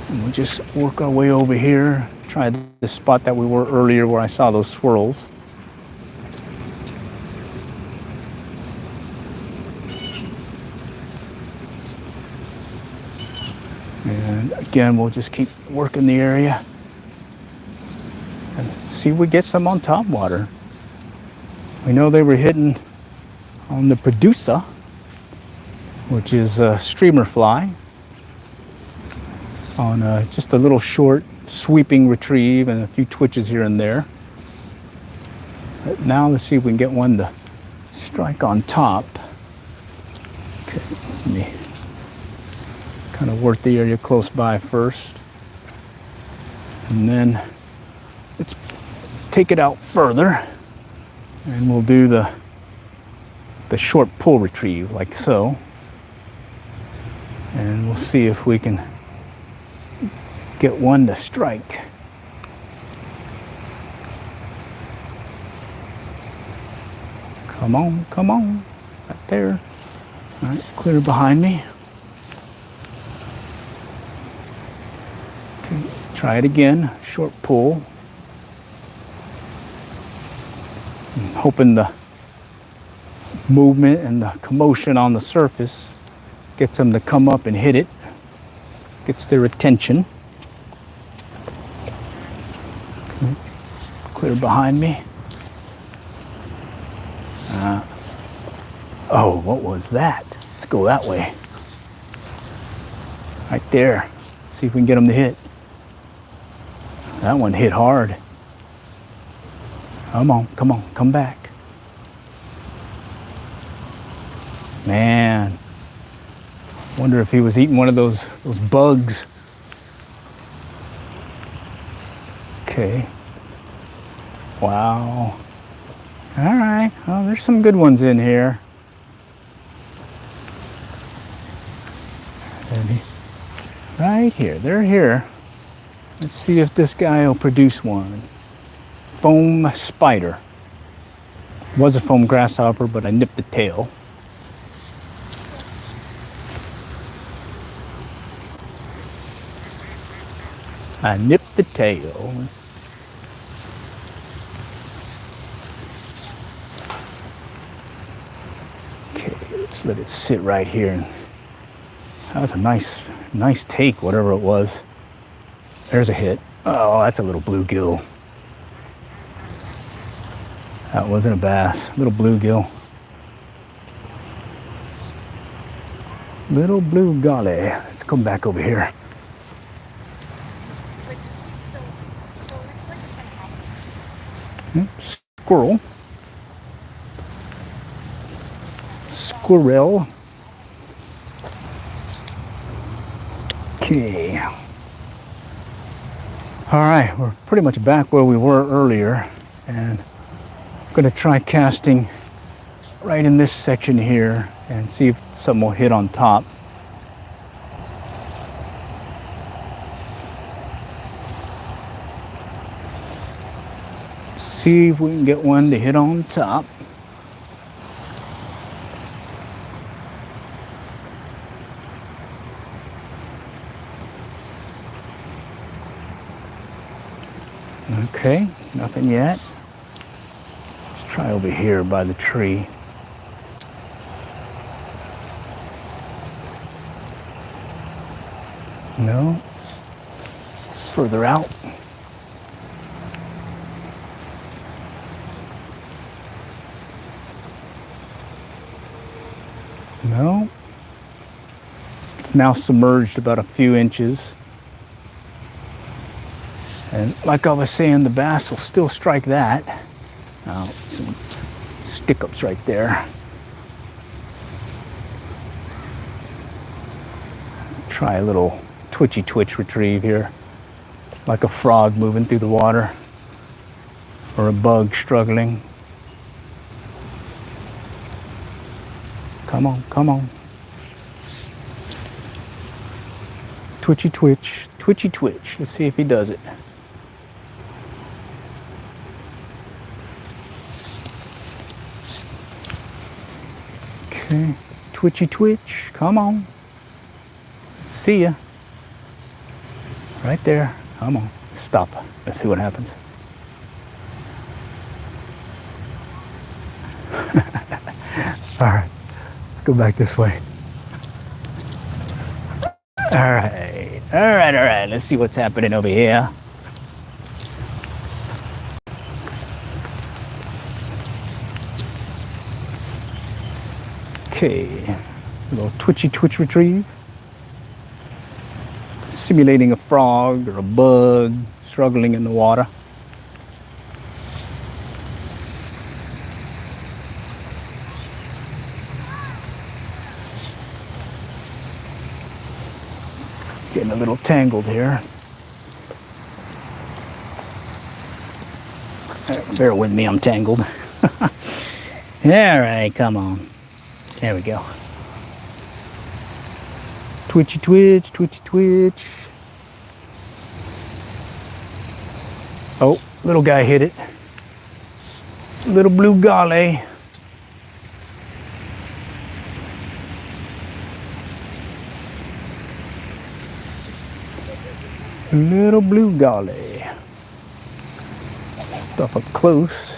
and we'll just work our way over here. Try the spot that we were earlier where I saw those swirls. And again, we'll just keep working the area and see if we get some on top water. We know they were hitting on the producer, which is a streamer fly, on just a little short sweeping retrieve and a few twitches here and there. But now let's see if we can get one to strike on top. Okay, let me kind of work the area close by first, and then let's take it out further, and we'll do the short pull retrieve like so, and we'll see if we can get one to strike. Come on, right there. All right, clear behind me. Okay, try it again, short pull. I'm hoping the movement and the commotion on the surface gets them to come up and hit it, gets their attention. Okay. Clear behind me. Oh, what was that? Let's go that way. Right there. See if we can get him to hit. That one hit hard. Come on, come on, come back. Man, wonder if he was eating one of those bugs. Okay. Wow. All right. Well, there's some good ones in here. Right here. They're here. Let's see if this guy will produce one. Foam spider. Was a foam grasshopper, but I nipped the tail. I nipped the tail. Okay, let's let it sit right here. That was a nice take, whatever it was. There's a hit. Oh, that's a little bluegill. That wasn't a bass, little bluegill. Little blue golly. Let's come back over here. Squirrel. Squirrel. Okay. All right, we're pretty much back where we were earlier, and I'm gonna try casting right in this section here and see if something will hit on top. See if we can get one to hit on top. Okay, nothing yet. Let's try over here by the tree. No. Further out. No. It's now submerged about a few inches. And like I was saying, the bass will still strike that. Oh, some stick-ups right there. Try a little twitchy twitch retrieve here. Like a frog moving through the water. Or a bug struggling. Come on, come on. Twitchy twitch, twitchy twitch. Let's see if he does it. Okay, twitchy twitch, come on. See ya. Right there, come on. Stop, let's see what happens. All right, let's go back this way. All right, let's see what's happening over here. Okay, a little twitchy twitch retrieve. Simulating a frog or a bug struggling in the water. Getting a little tangled here. Bear with me, I'm tangled. All right, come on. There we go. Twitchy twitch, twitchy twitch. Oh, little guy hit it. Little blue golly. Little blue golly. Stuff up close.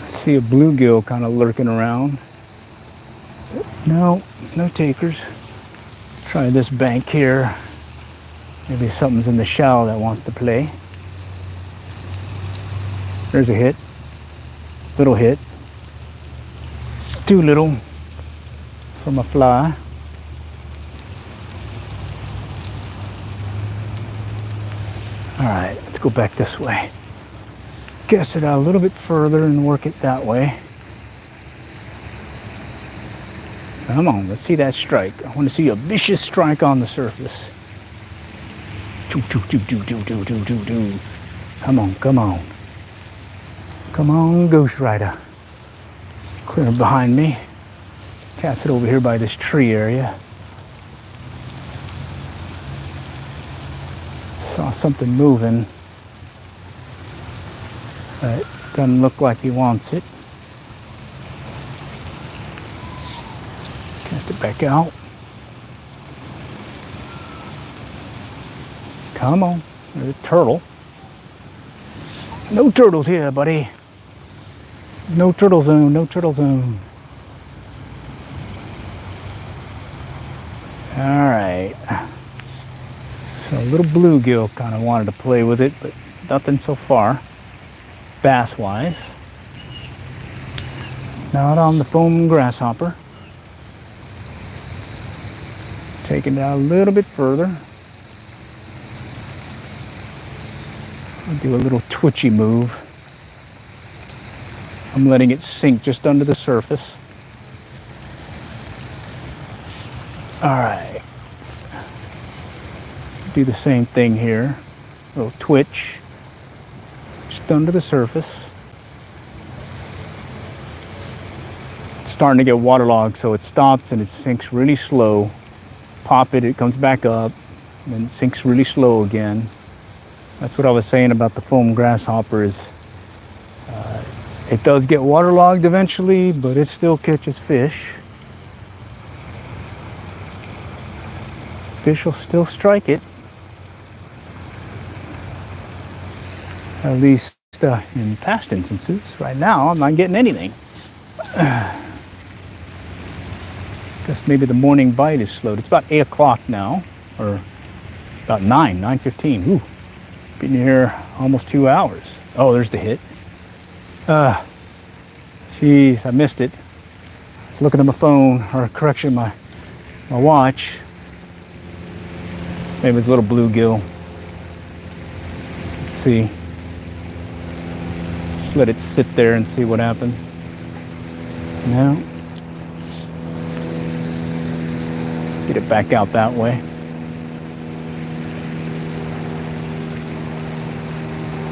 See a bluegill kind of lurking around. No takers. Let's try this bank here. Maybe something's in the shallow that wants to play. There's a hit. Little hit. Too little from a fly. All right, let's go back this way. Cast it out a little bit further and work it that way. Come on, let's see that strike. I want to see a vicious strike on the surface. Choo, choo, choo, choo, choo, choo, choo, choo, choo. Come on, come on. Come on, Ghost Rider. Clear behind me. Cast it over here by this tree area. Saw something moving. But doesn't look like he wants it. Cast it back out. Come on, there's a turtle. No turtles here, buddy. No turtle zone, no turtle zone. All right. So a little bluegill kind of wanted to play with it, but nothing so far, bass-wise. Not on the foam grasshopper. Taking it out a little bit further. I'll do a little twitchy move. I'm letting it sink just under the surface. All right. Do the same thing here. A little twitch, just under the surface. It's starting to get waterlogged, so it stops and it sinks really slow. Pop it, it comes back up, and then it sinks really slow again. That's what I was saying about the foam grasshopper is it does get waterlogged eventually, but it still catches fish. Fish will still strike it. At least in past instances. Right now, I'm not getting anything. Guess maybe the morning bite is slowed. It's about 8 o'clock now, or about 9:15. Ooh, been here almost 2 hours. Oh, there's the hit. Jeez, I missed it. I was looking at my phone, or correction, my watch. Maybe it's a little bluegill. Let's see. Just let it sit there and see what happens. No. Let's get it back out that way.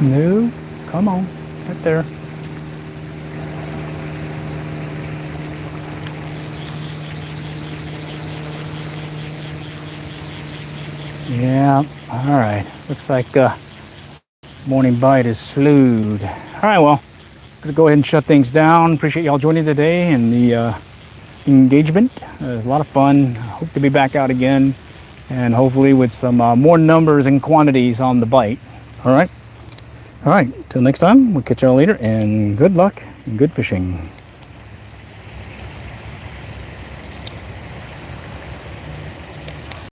No. Come on. Right there. Yeah, all right. Looks like morning bite is slewed. All right, well, I'm gonna go ahead and shut things down. Appreciate y'all joining today and the engagement. It was a lot of fun. Hope to be back out again and hopefully with some more numbers and quantities on the bite. All right. All right, till next time, we'll catch y'all later and good luck and good fishing.